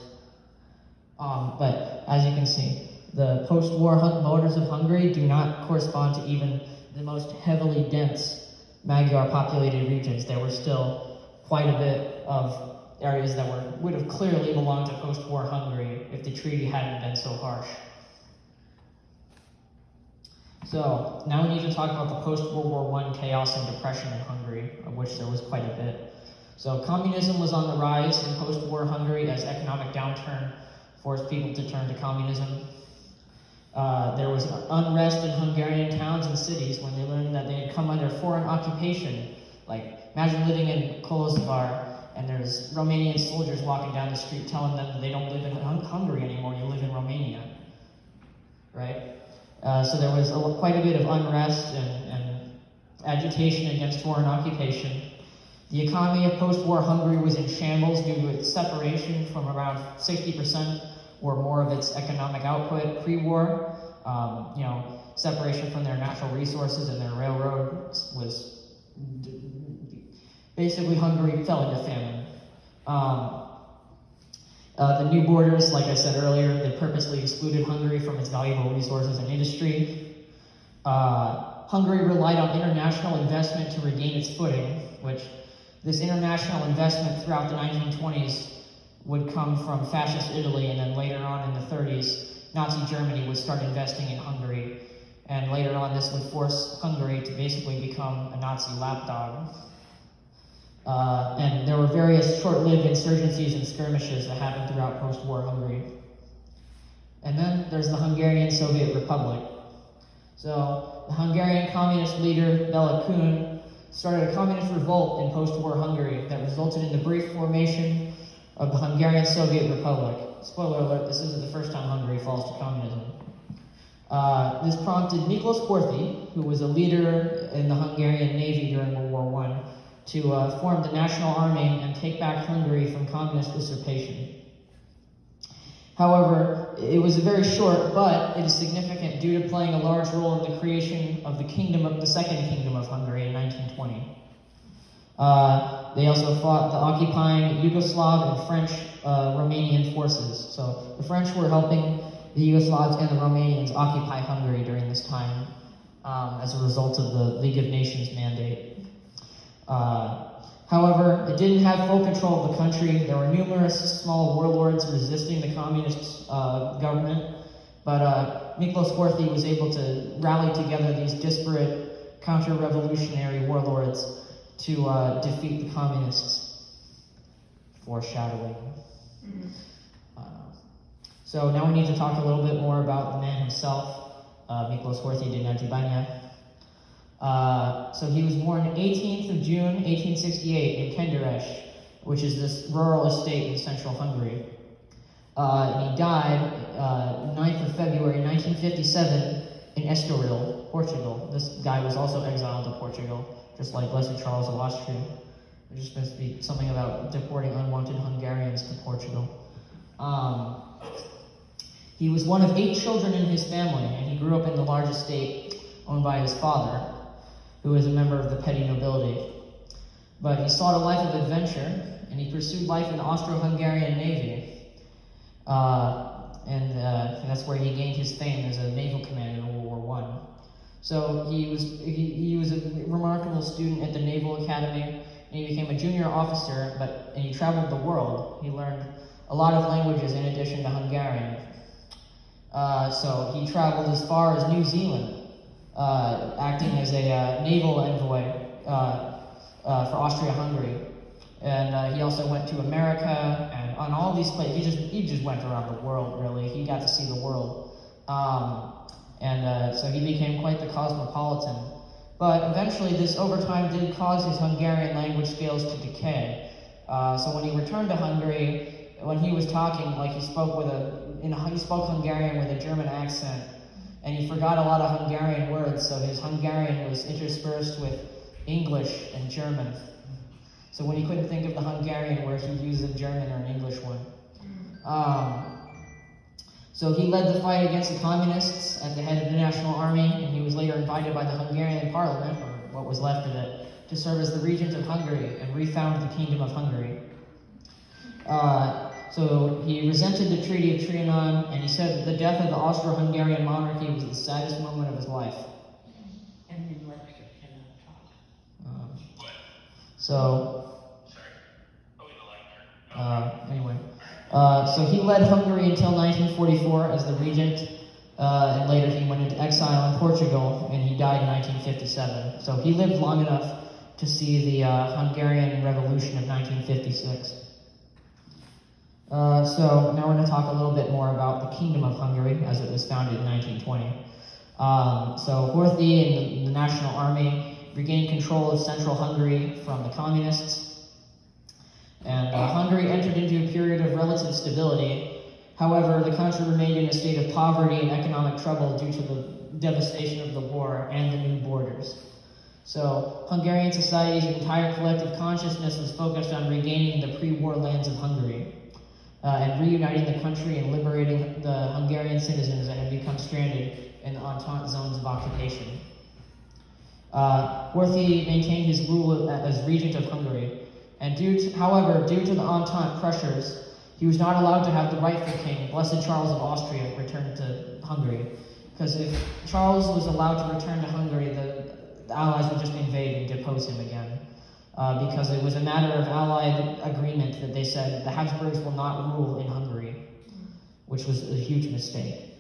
But as you can see, the post-war borders of Hungary do not correspond to even the most heavily dense Magyar populated regions. There were still quite a bit of areas that would have clearly belonged to post-war Hungary if the treaty hadn't been so harsh. So now we need to talk about the post-World War I chaos and depression in Hungary, of which there was quite a bit. So communism was on the rise in post-war Hungary as economic downturn forced people to turn to communism. There was unrest in Hungarian towns and cities when they learned that they had come under foreign occupation. Like, imagine living in Kolozsvár and there's Romanian soldiers walking down the street telling them that they don't live in Hungary anymore, you live in Romania, right? So there was quite a bit of unrest and agitation against foreign occupation. The economy of post-war Hungary was in shambles due to its separation from around 60% or more of its economic output pre-war. Separation from their natural resources and their railroads was basically Hungary fell into famine. The new borders, like I said earlier, they purposely excluded Hungary from its valuable resources and industry. Hungary relied on international investment to regain its footing, which this international investment throughout the 1920s would come from fascist Italy, and then later on in the 30s, Nazi Germany would start investing in Hungary, and later on this would force Hungary to basically become a Nazi lapdog. And there were various short-lived insurgencies and skirmishes that happened throughout post-war Hungary. And then there's the Hungarian Soviet Republic. So the Hungarian communist leader, Bela Kun, started a communist revolt in post-war Hungary that resulted in the brief formation of the Hungarian Soviet Republic. Spoiler alert, this isn't the first time Hungary falls to communism. This prompted Miklos Horthy, who was a leader in the Hungarian Navy during World War I, to form the National Army and take back Hungary from communist usurpation. However, it was very short, but it is significant due to playing a large role in the creation of the Second Kingdom of Hungary in 1920. They also fought the occupying Yugoslav and French Romanian forces. So the French were helping the Yugoslavs and the Romanians occupy Hungary during this time as a result of the League of Nations mandate. However, it didn't have full control of the country. There were numerous small warlords resisting the communist government, but Miklos Horthy was able to rally together these disparate counter-revolutionary warlords to defeat the communists. Foreshadowing. So now we need to talk a little bit more about the man himself, Miklos Horthy de Nagybánya. So he was born 18th of June, 1868 in Kenderes, which is this rural estate in central Hungary. And he died 9th of February 1957 in Estoril, Portugal. This guy was also exiled to Portugal, just like Blessed Charles of Austria. There's supposed to be something about deporting unwanted Hungarians to Portugal. He was one of 8 children in his family, and he grew up in the large estate owned by his father, who was a member of the petty nobility. But he sought a life of adventure, and he pursued life in the Austro-Hungarian Navy. And that's where he gained his fame as a naval commander in World War I. So he was a remarkable student at the Naval Academy, and he became a junior officer, and he traveled the world. He learned a lot of languages in addition to Hungarian. So he traveled as far as New Zealand, acting as a naval envoy for Austria-Hungary. And he also went to America, and on all these places, he just went around the world, really. He got to see the world. So he became quite the cosmopolitan. But eventually, this over time did cause his Hungarian language skills to decay. So when he returned to Hungary, when he was talking, like he spoke Hungarian with a German accent, and he forgot a lot of Hungarian words, so his Hungarian was interspersed with English and German. So when he couldn't think of the Hungarian word, he'd use a German or an English one. So he led the fight against the communists at the head of the National Army, and he was later invited by the Hungarian Parliament, or what was left of it, to serve as the regent of Hungary and refound the Kingdom of Hungary. So he resented the Treaty of Trianon, and he said that the death of the Austro-Hungarian monarchy was the saddest moment of his life. And in lecture cannot talk. So he led Hungary until 1944 as the regent, and later he went into exile in Portugal, and he died in 1957. So he lived long enough to see the Hungarian Revolution of 1956. So now we're going to talk a little bit more about the Kingdom of Hungary as it was founded in 1920. So Horthy and the National Army regained control of central Hungary from the communists. And Hungary entered into a period of relative stability. However, the country remained in a state of poverty and economic trouble due to the devastation of the war and the new borders. So Hungarian society's entire collective consciousness was focused on regaining the pre-war lands of Hungary and reuniting the country and liberating the Hungarian citizens that had become stranded in the Entente zones of occupation. Horthy maintained his rule as regent of Hungary. And however, due to the Entente pressures, he was not allowed to have the rightful king, Blessed Charles of Austria, return to Hungary. Because if Charles was allowed to return to Hungary, the Allies would just invade and depose him again. Because it was a matter of Allied agreement that they said the Habsburgs will not rule in Hungary, which was a huge mistake.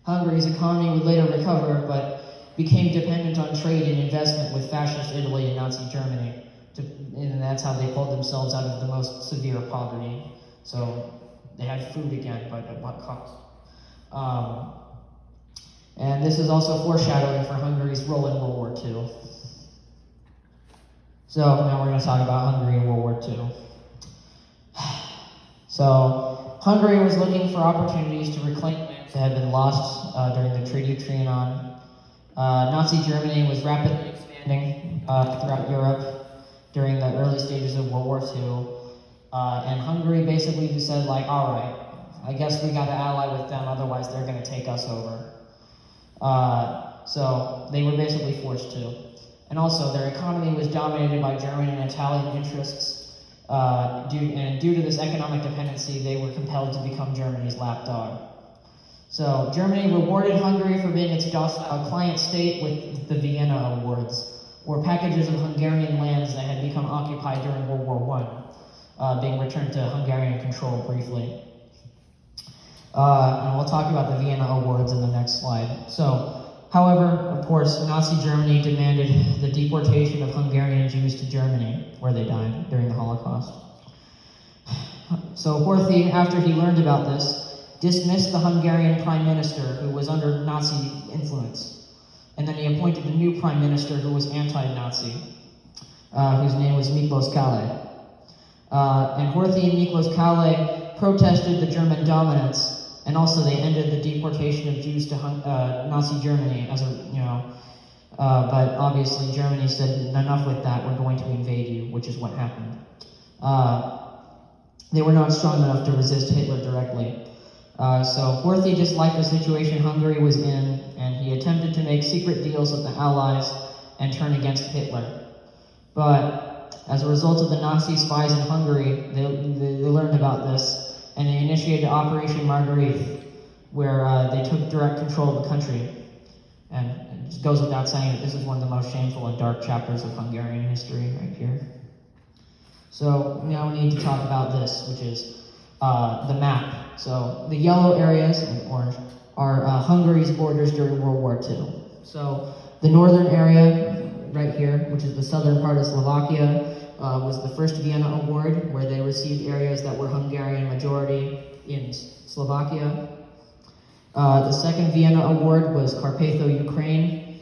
Hungary's economy would later recover, but became dependent on trade and investment with fascist Italy and Nazi Germany. And that's how they pulled themselves out of the most severe poverty. So they had food again, but at what cost? And this is also foreshadowing for Hungary's role in World War II. So now we're going to talk about Hungary in World War II. So Hungary was looking for opportunities to reclaim lands that had been lost during the Treaty of Trianon. Nazi Germany was rapidly expanding throughout Europe during the early stages of World War II, and Hungary basically just said, like, all right, I guess we got to ally with them, otherwise they're going to take us over. So they were basically forced to. And also, their economy was dominated by German and Italian interests, due to this economic dependency, they were compelled to become Germany's lapdog. So Germany rewarded Hungary for being its docile client state with the Vienna Awards, or packages of Hungarian lands that had become occupied during World War I, being returned to Hungarian control briefly. And we'll talk about the Vienna Awards in the next slide. So, however, of course, Nazi Germany demanded the deportation of Hungarian Jews to Germany, where they died during the Holocaust. So Horthy, after he learned about this, dismissed the Hungarian prime minister who was under Nazi influence. And then he appointed a new prime minister who was anti-Nazi, whose name was Miklos Kálay. And Horthy and Miklos Kálay protested the German dominance, and also they ended the deportation of Jews to Nazi Germany but obviously Germany said, enough with that, we're going to invade you, which is what happened. They were not strong enough to resist Hitler directly. So Horthy disliked the situation Hungary was in, and he attempted to make secret deals with the Allies and turn against Hitler. But as a result of the Nazi spies in Hungary, they learned about this, and they initiated Operation Marguerite, where they took direct control of the country. And it just goes without saying that this is one of the most shameful and dark chapters of Hungarian history right here. So now we need to talk about this, which is the map. So the yellow areas, in orange, are Hungary's borders during World War II. So the northern area, right here, which is the southern part of Slovakia, was the first Vienna Award, where they received areas that were Hungarian majority in Slovakia. The second Vienna Award was Carpatho, Ukraine,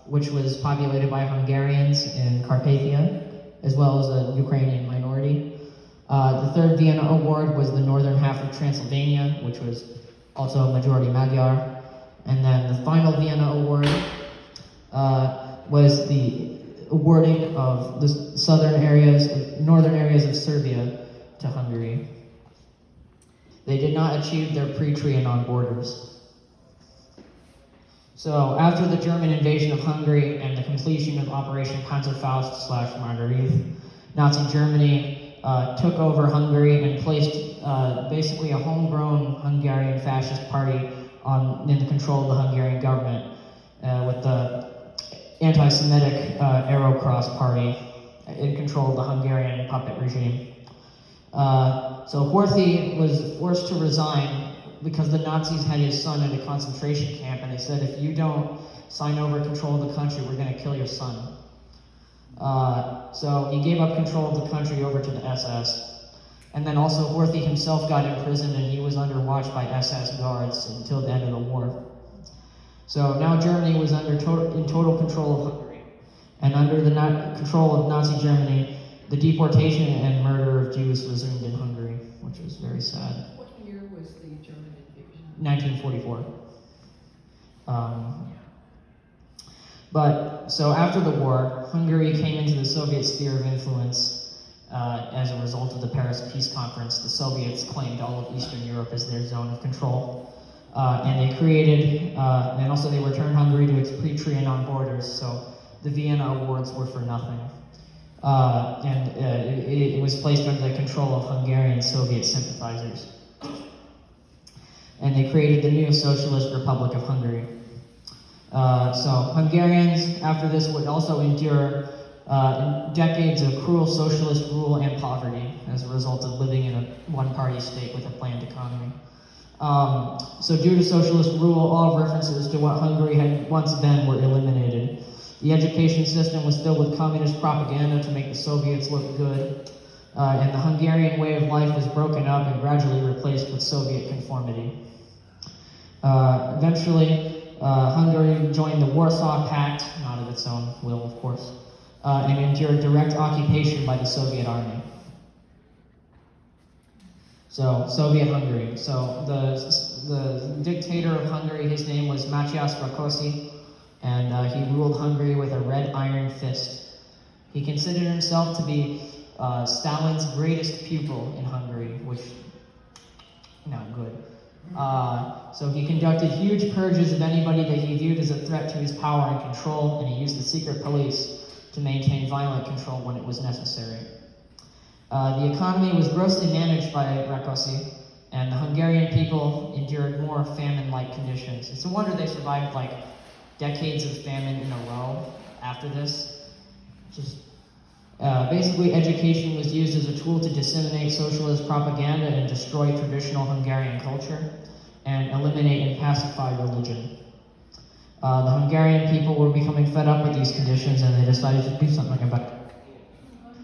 which was populated by Hungarians in Carpathia, as well as a Ukrainian minority. The third Vienna Award was the northern half of Transylvania, which was also majority Magyar. And then the final Vienna Award was the awarding of the northern areas of Serbia to Hungary. They did not achieve their pre-Trianon borders. So after the German invasion of Hungary and the completion of Operation Panzerfaust / Marguerite, Nazi Germany took over Hungary and placed basically a homegrown Hungarian fascist party in the control of the Hungarian government with the anti-Semitic Arrow Cross Party in control of the Hungarian puppet regime. So Horthy was forced to resign because the Nazis had his son in a concentration camp, and they said, if you don't sign over control of the country, we're going to kill your son. So he gave up control of the country over to the SS. And then also Horthy himself got imprisoned, and he was under watch by SS guards until the end of the war. So now Germany was in total control of Hungary. And under the control of Nazi Germany, the deportation and murder of Jews resumed in Hungary, which was very sad. What year was the German invasion? 1944. But so after the war, Hungary came into the Soviet sphere of influence as a result of the Paris Peace Conference. The Soviets claimed all of Eastern Europe as their zone of control. And they created, and also they returned Hungary to its pre-Trianon borders, so the Vienna Awards were for nothing. It was placed under the control of Hungarian Soviet sympathizers. And they created the new Socialist Republic of Hungary. So Hungarians, after this, would also endure decades of cruel socialist rule and poverty as a result of living in a one-party state with a planned economy. So due to socialist rule, all references to what Hungary had once been were eliminated. The education system was filled with communist propaganda to make the Soviets look good, and the Hungarian way of life was broken up and gradually replaced with Soviet conformity. Eventually, Hungary joined the Warsaw Pact, not of its own will, of course, and endured direct occupation by the Soviet army. So, Soviet Hungary. So, the dictator of Hungary, his name was Matyas Rákosi, and he ruled Hungary with a red iron fist. He considered himself to be Stalin's greatest pupil in Hungary, which, not good. So he conducted huge purges of anybody that he viewed as a threat to his power and control, and he used the secret police to maintain violent control when it was necessary. The economy was grossly managed by Rákosi, and the Hungarian people endured more famine-like conditions. It's a wonder they survived like decades of famine in a row after this. Basically, education was used as a tool to disseminate socialist propaganda and destroy traditional Hungarian culture, and eliminate and pacify religion. The Hungarian people were becoming fed up with these conditions, and they decided to do something about it,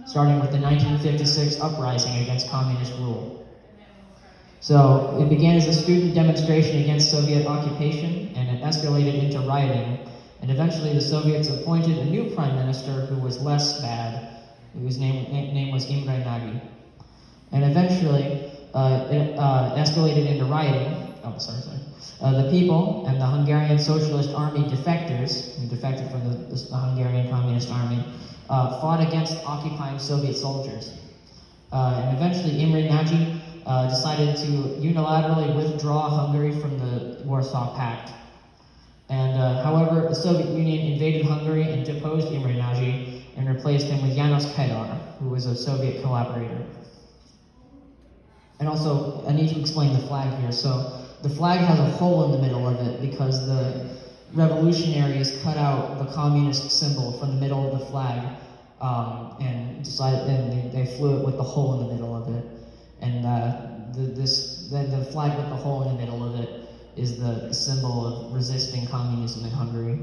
starting with the 1956 uprising against communist rule. So it began as a student demonstration against Soviet occupation, and it escalated into rioting, and eventually the Soviets appointed a new prime minister who was less bad, whose name was Imre Nagy. And eventually it escalated into rioting. The people and the Hungarian Socialist Army defectors, who defected from the Hungarian Communist Army, fought against occupying Soviet soldiers. And eventually Imre Nagy decided to unilaterally withdraw Hungary from the Warsaw Pact. And however, the Soviet Union invaded Hungary and deposed Imre Nagy, and replaced him with Janos Kedar, who was a Soviet collaborator. And also, I need to explain the flag here. So the flag has a hole in the middle of it because the revolutionaries cut out the communist symbol from the middle of the flag, and they flew it with the hole in the middle of it. And the flag with the hole in the middle of it is the symbol of resisting communism in Hungary.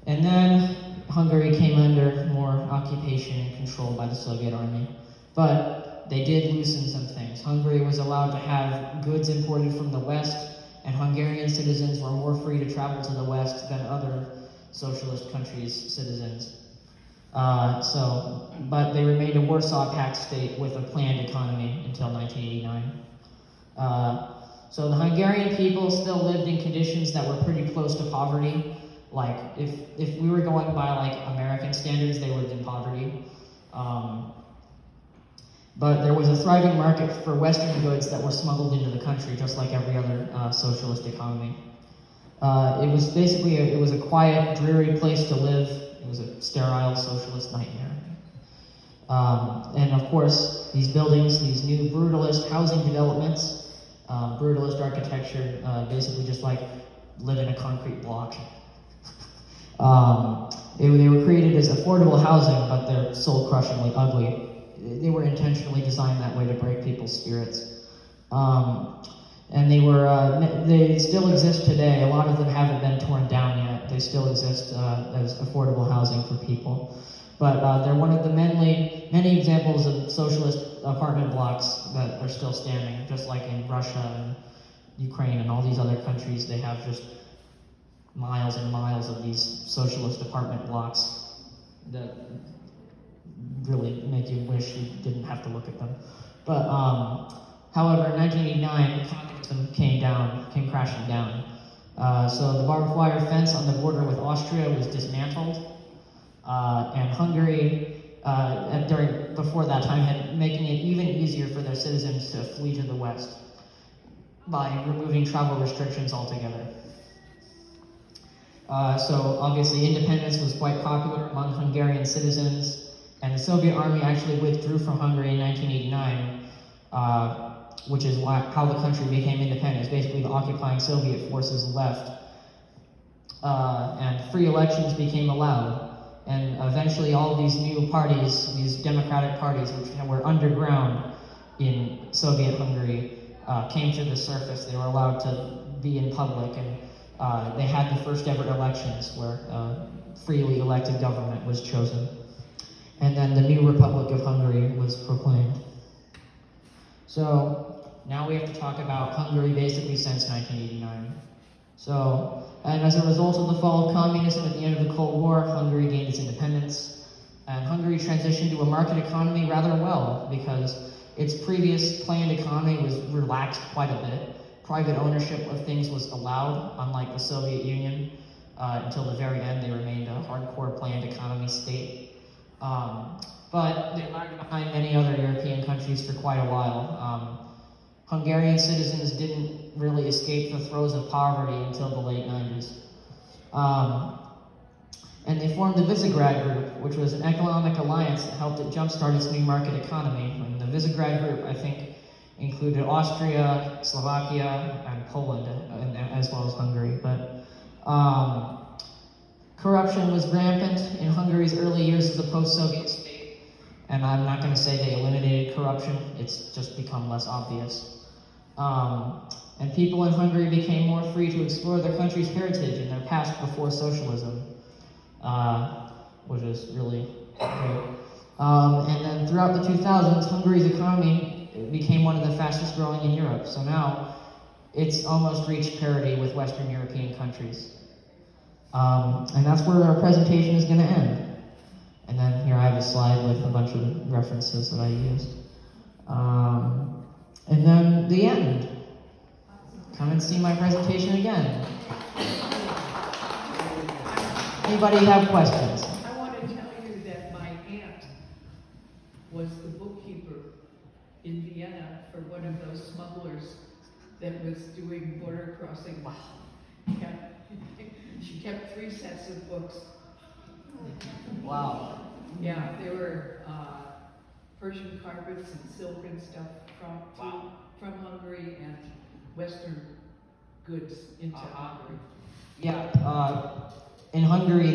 And then Hungary came under more occupation and control by the Soviet army. But they did loosen some things. Hungary was allowed to have goods imported from the West, and Hungarian citizens were more free to travel to the West than other socialist countries' citizens. But they remained a Warsaw Pact state with a planned economy until 1989. So the Hungarian people still lived in conditions that were pretty close to poverty. Like, if we were going by like American standards, they lived in poverty. But there was a thriving market for Western goods that were smuggled into the country, just like every other socialist economy. It was a quiet, dreary place to live. It was a sterile socialist nightmare. And of course, these buildings, these new brutalist housing developments, brutalist architecture, basically just like live in a concrete block. They were created as affordable housing, but they're soul-crushingly ugly. They were intentionally designed that way to break people's spirits. And they still exist today. A lot of them haven't been torn down yet. They still exist as affordable housing for people. But they're one of the many examples of socialist apartment blocks that are still standing, just like in Russia and Ukraine and all these other countries. They have just miles and miles of these socialist apartment blocks that really make you wish you didn't have to look at them. But however, in 1989, communism came crashing down. So the barbed wire fence on the border with Austria was dismantled, and Hungary, before that time, had making it even easier for their citizens to flee to the west by removing travel restrictions altogether. So obviously, independence was quite popular among Hungarian citizens. And the Soviet army actually withdrew from Hungary in 1989, which is how the country became independent. Basically, the occupying Soviet forces left, and free elections became allowed. And eventually, all of these new parties, these democratic parties, which were underground in Soviet Hungary, came to the surface. They were allowed to be in public, and they had the first ever elections where freely elected government was chosen. And then the new Republic of Hungary was proclaimed. So now we have to talk about Hungary basically since 1989. And as a result of the fall of communism at the end of the Cold War, Hungary gained its independence. And Hungary transitioned to a market economy rather well because its previous planned economy was relaxed quite a bit. Private ownership of things was allowed, unlike the Soviet Union. Until the very end, they remained a hardcore planned economy state. But they lagged behind many other European countries for quite a while. Hungarian citizens didn't really escape the throes of poverty until the late 90s. And they formed the Visegrad Group, which was an economic alliance that helped it jumpstart its new market economy. And the Visegrad Group, I think, included Austria, Slovakia, and Poland, as well as Hungary. But corruption was rampant in Hungary's early years as a post-Soviet state, and I'm not going to say they eliminated corruption, it's just become less obvious. And people in Hungary became more free to explore their country's heritage and their past before socialism, which is really great. And then throughout the 2000s, Hungary's economy became one of the fastest growing in Europe, so now it's almost reached parity with Western European countries. And that's where our presentation is going to end. And then here I have a slide with a bunch of references that I used. And then the end. Come and see my presentation again. Anybody have questions? I want to tell you that my aunt was the bookkeeper in Vienna for one of those smugglers that was doing border crossing. Yeah. She kept 3 sets of books. Wow. Yeah, there were, Persian carpets and silk and stuff Wow. from Hungary and Western goods into Hungary. Yeah, in Hungary,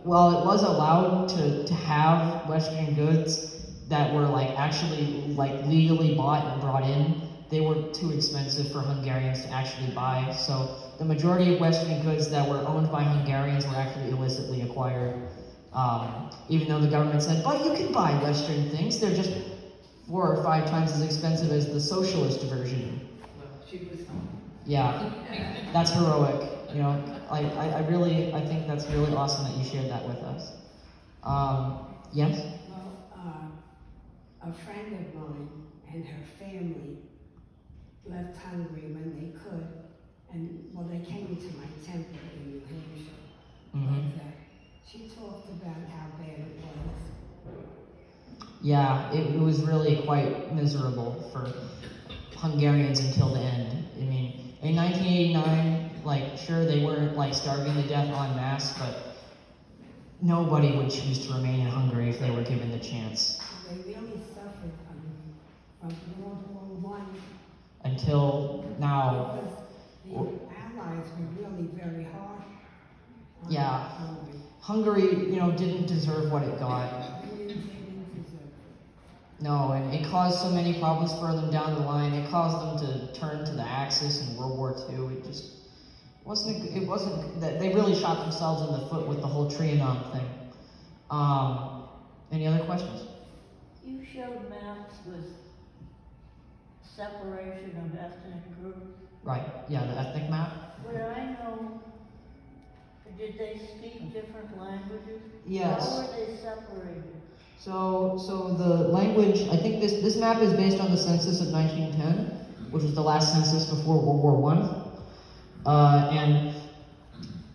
well, it was allowed to have Western goods that were like actually like legally bought and brought in. They were too expensive for Hungarians to actually buy. So the majority of Western goods that were owned by Hungarians were actually illicitly acquired. Even though the government said, but you can buy Western things, they're just 4 or 5 times as expensive as the socialist version. Well, she was, Yeah, that's heroic. You know, I think that's really awesome that you shared that with us. Yes? Well, a friend of mine and her family left Hungary when they could, and well, they came to my temple in New Hampshire. Mm-hmm. But she talked about how bad it was. Yeah, it was really quite miserable for Hungarians until the end. I mean, in 1989, like, sure, they weren't like starving to death en masse, but nobody would choose to remain in Hungary if they were given the chance. They really suffered from World War I. Until now, Because the Allies were really very hard on Yeah. Hungary. Hungary, didn't deserve what it got. They didn't deserve it. No, and it caused so many problems for them down the line. It caused them to turn to the Axis in World War II. It wasn't that they really shot themselves in the foot with the whole Trianon thing. Any other questions? You showed maps with separation of ethnic groups. Right, yeah, the ethnic map. Would I know, did they speak different languages? Yes. How were they separated? So the language, I think this map is based on the census of 1910, which was the last census before World War I. And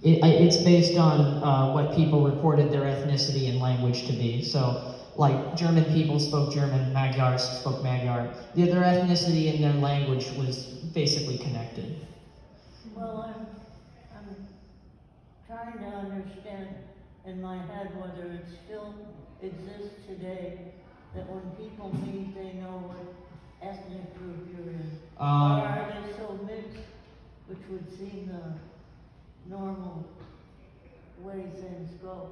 it's based on what people reported their ethnicity and language to be. So, like, German people spoke German, Magyars spoke Magyar. Their ethnicity and their language was basically connected. Well, I'm trying to understand in my head whether it still exists today, that when people meet, they know what ethnic group you're in. Or are they so mixed, which would seem the normal way things go,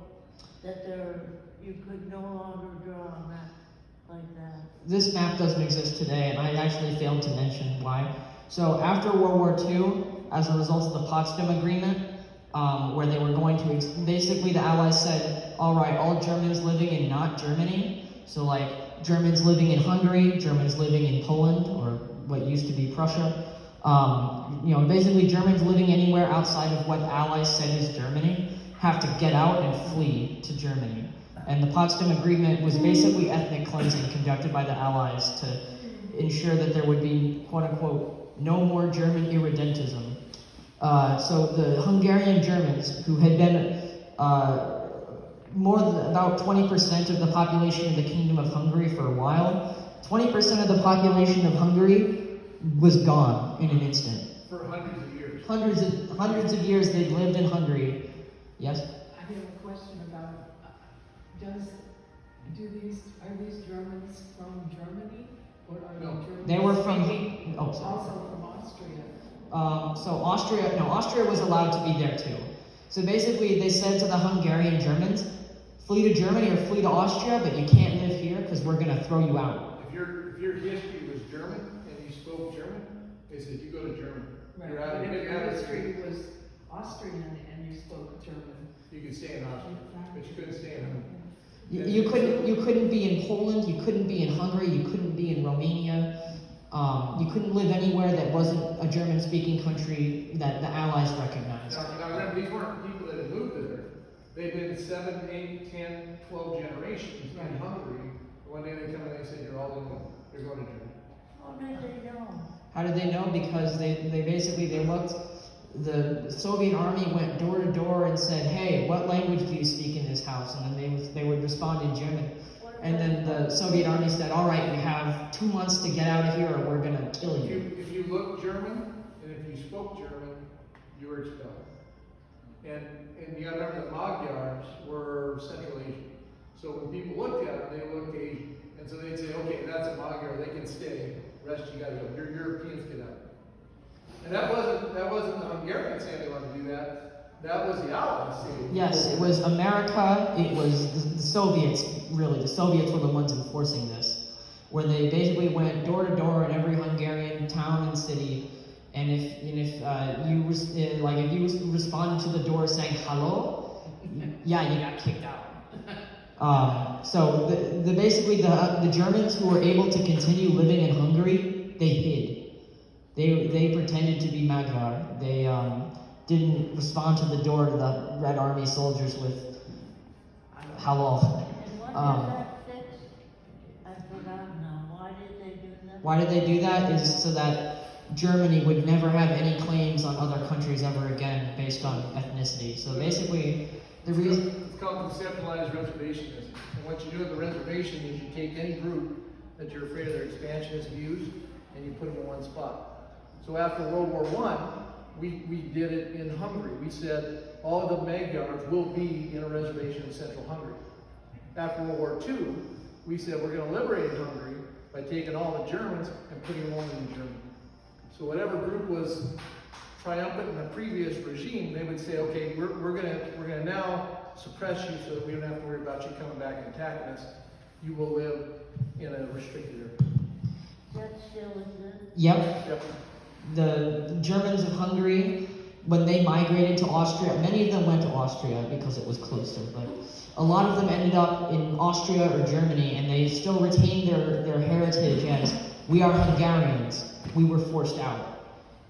that you could no longer draw a map like that? This map doesn't exist today, and I actually failed to mention why. So after World War II, as a result of the Potsdam Agreement, where they were going to, basically the Allies said, all right, all Germans living in not Germany, so like Germans living in Hungary, Germans living in Poland, or what used to be Prussia, basically Germans living anywhere outside of what the Allies said is Germany, have to get out and flee to Germany. And the Potsdam Agreement was basically ethnic cleansing conducted by the Allies to ensure that there would be, quote unquote, no more German irredentism. So the Hungarian Germans, who had been more than about 20% of the population of the Kingdom of Hungary for a while, 20% of the population of Hungary was gone in an instant. For hundreds of years. Hundreds of years they've lived in Hungary. Yes? I have a question about, are these Germans from Germany? Or are No. they Germans? They were from, speaking oh, sorry. Also from Austria? Austria was allowed to be there too. So basically they said to the Hungarian Germans, flee to Germany or flee to Austria, but you can't live here because we're going to throw you out. If your history was German and you spoke German, they said you go to Germany. Right, You're out but of if it. your history was Austrian and you spoke German. You could stay in Austria, but you couldn't stay in Hungary. You couldn't be in Poland, you couldn't be in Hungary, you couldn't be in Romania. You couldn't live anywhere that wasn't a German-speaking country that the Allies recognized. Now remember, these weren't people that had moved there. They'd been 7, 8, 10, 12 generations in Hungary. One day they come and they said, you're all in one. You're going to Germany. How did they know? How did they know? Because they looked, the Soviet army went door to door and said, hey, what language do you speak in this house? And then they would respond in German. And then the Soviet army said, all right, you have 2 months to get out of here or we're going to kill you. If you looked German and if you spoke German, you were expelled. And you gotta remember that Magyars were Central Asian. So when people looked at them, they looked Asian. And so they'd say, okay, that's a Magyar, they can stay, the rest you gotta go, your Europeans get out. And that wasn't the Hungarians saying they wanted to do that, that was the Allies saying. Yes, it was America, it was the Soviets, really. The Soviets were the ones enforcing this, where they basically went door to door in every Hungarian town and city, and if you responded to the door saying hello, yeah, you got kicked out. So basically the Germans who were able to continue living in Hungary, they hid. They pretended to be Magyar. They didn't respond to the door to the Red Army soldiers with hello. And what does that fix? I forgot now. Why did they do that? Why did they do that? Is so that Germany would never have any claims on other countries ever again based on ethnicity. So basically, the reason. It's called conceptualized reservationism. And what you do with the reservation is you take any group that you're afraid of their expansionist views and you put them in one spot. So after World War I, we did it in Hungary. We said all of the Magyars will be in a reservation in central Hungary. After World War II, we said we're going to liberate Hungary by taking all the Germans and putting them only in Germany. So whatever group was triumphant in the previous regime, they would say, okay, we're gonna now suppress you so that we don't have to worry about you coming back and attacking us. You will live in a restricted area. That still exists? Yep. Yep. The Germans of Hungary, when they migrated to Austria, many of them went to Austria because it was closer, but a lot of them ended up in Austria or Germany, and they still retained their heritage as, we are Hungarians, we were forced out.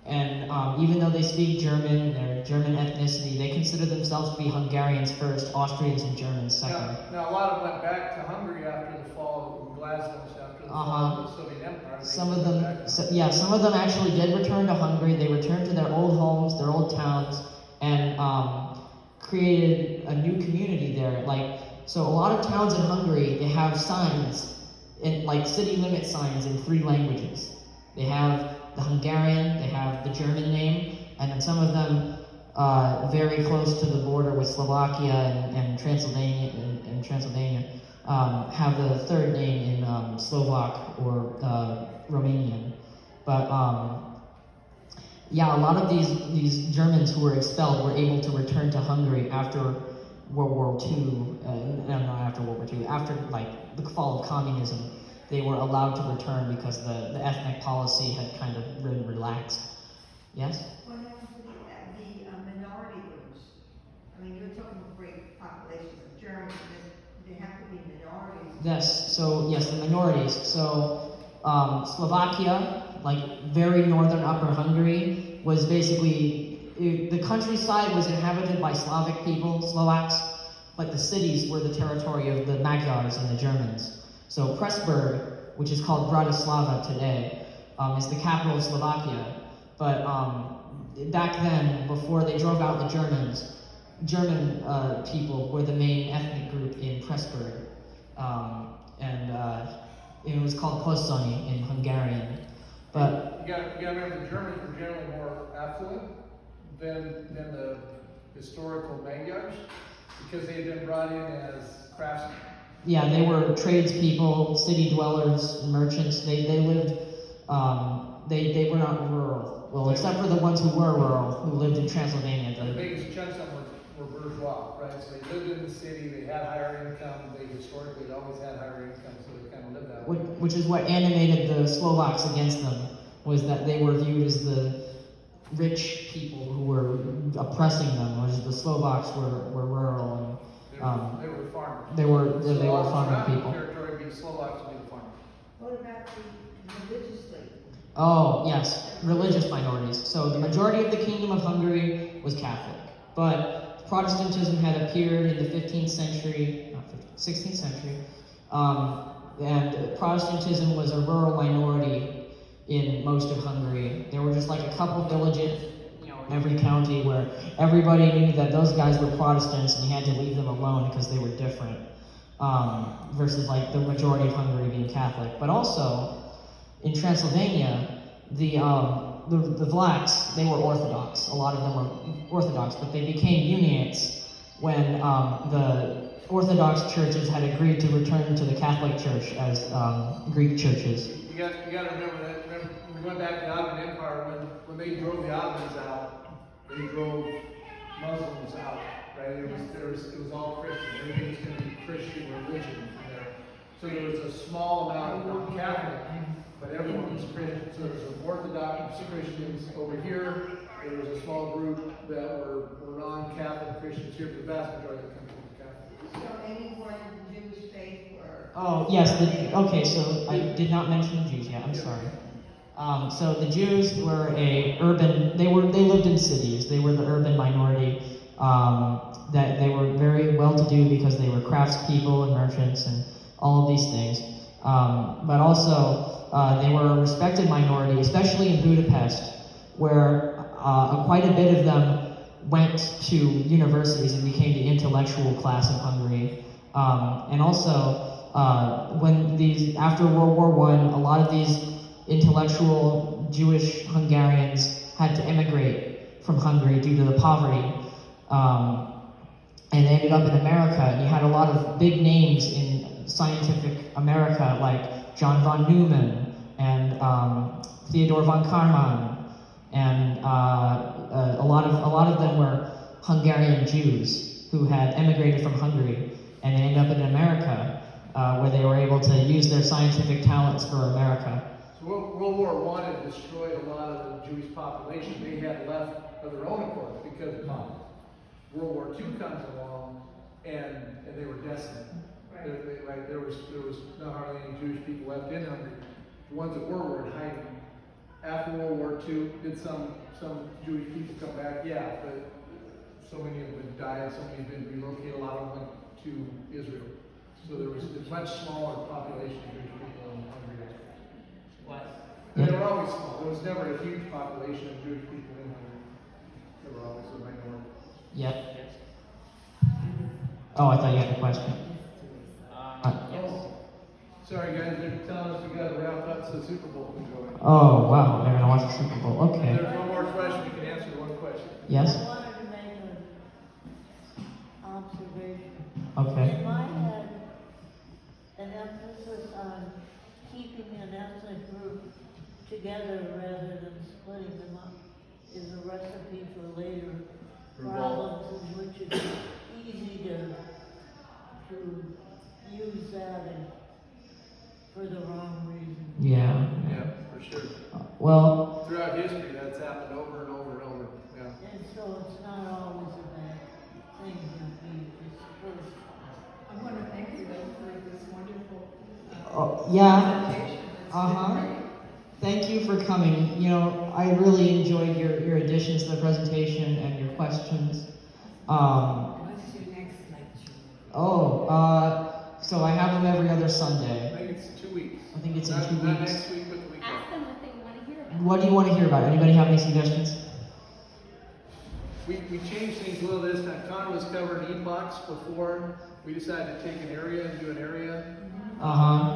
And even though they speak German, they're German ethnicity, they consider themselves to be Hungarians first, Austrians and Germans second. Now a lot of them went back to Hungary after the fall of Glasnost, after the fall of the Soviet Empire. Some of them actually did return to Hungary. They returned to their old homes, their old towns, and created a new community there. So a lot of towns in Hungary, they have signs, like city limit signs in 3 languages. They have the Hungarian, they have the German name, and then some of them very close to the border with Slovakia and Transylvania have the third name in Slovak or Romanian. But yeah, a lot of these Germans who were expelled were able to return to Hungary after World War II, not after World War II, after the fall of communism. They were allowed to return because the ethnic policy had kind of been relaxed. Yes? What happens to the minority groups? I mean, you're talking about great populations of Germans, they have to be minorities. Yes, the minorities. So Slovakia, very northern upper Hungary, was basically, the countryside was inhabited by Slavic people, Slovaks, but the cities were the territory of the Magyars and the Germans. So Pressburg, which is called Bratislava today, is the capital of Slovakia. But back then, before they drove out the Germans, German people were the main ethnic group in Pressburg. It was called Poszony in Hungarian. But You gotta remember the Germans were generally more affluent than the historical Magyars because they had been brought in as craftsmen. yeah, they were tradespeople, city dwellers, merchants. They lived. They were not rural. Well, except for the ones who were rural, who lived in Transylvania. The biggest chunks of them were bourgeois, right? So they lived in the city, they had higher income, they historically had always had higher income, so they kind of lived that way. Which is what animated the Slovaks against them, was that they were viewed as the rich people who were oppressing them, whereas the Slovaks were rural and They were farmers. they were So farming surrounding people. territory would be the Slovaks would be the farmers. What about the religiously? Oh, yes, religious minorities. So the majority of the Kingdom of Hungary was Catholic, but Protestantism had appeared in the 16th century, and Protestantism was a rural minority in most of Hungary. There were just a couple villages, every county where everybody knew that those guys were Protestants and you had to leave them alone because they were different, versus the majority of Hungary being Catholic. But also, in Transylvania, the the Vlachs, they were Orthodox. A lot of them were Orthodox, but they became Uniates when the Orthodox churches had agreed to return to the Catholic Church as Greek churches. You got to remember that. Remember, we went back to the Ottoman Empire when they drove the Ottomans out. They drove Muslims out, right? It was all Christian. Everything was going to be Christian religion from there. So there was a small amount of non-Catholic, but everyone was Christian. So there was some Orthodox Christians over here. There was a small group that were non-Catholic Christians here, but the vast majority of them come from the Catholic. So anyone in the Jewish faith were. Oh, yes, okay, so I did not mention the Jews yet, I'm sorry. So the Jews were they lived in cities. They were the urban minority. That they were very well-to-do because they were craftspeople and merchants and all of these things. But also, they were a respected minority, especially in Budapest, where quite a bit of them went to universities and became the intellectual class of Hungary. And also, after World War I, a lot of these intellectual Jewish Hungarians had to immigrate from Hungary due to the poverty. And they ended up in America, and you had a lot of big names in scientific America, like John von Neumann and Theodor von Karman, and a lot of them were Hungarian Jews who had emigrated from Hungary, and they ended up in America, where they were able to use their scientific talents for America. So World War I had destroyed a lot of the Jewish population. They had left of their own accord because of conflict. World War II comes along, and they were decimated. Right. There was not hardly any Jewish people left in Hungary. The ones that were in hiding. After World War II, did some Jewish people come back? Yeah, but so many of them died. So many have been relocated. A lot of them went to Israel. So there was a much smaller population of Jewish people in Hungary. What? They were always small. There was never a huge population of Jewish people in Hungary. They were always a minority. Yep. Oh, I thought you had a question. Yes. Sorry guys, they're telling us we gotta wrap up so the Super Bowl can go in. Oh, wow, they're gonna watch the Super Bowl. If Okay. there's one more question, you can answer one question. Yes? I wanted to make an observation. Okay. In my head, an emphasis on keeping an ethnic group together rather than splitting them up is a recipe for later problems in which it's easy to use that for the wrong reason. Yeah. Yeah, for sure. Well, Throughout history, that's happened over and over and over. Yeah. And so it's not always a bad thing to be dispersed. I want to thank you though for this wonderful yeah. presentation. It's Uh-huh. been great. Thank you for coming. You know, I really enjoyed your additions to the presentation and your questions. What's your next lecture? So I have them every other I Sunday. think it's 2 weeks. I think it's in Not 2 Not weeks. next week, but the week Ask after. them what they want to hear about. What do you want to hear about? Anybody have any suggestions? We changed things a little this time. Connor was covering epochs before. We decided to take an area and do an area. Uh-huh.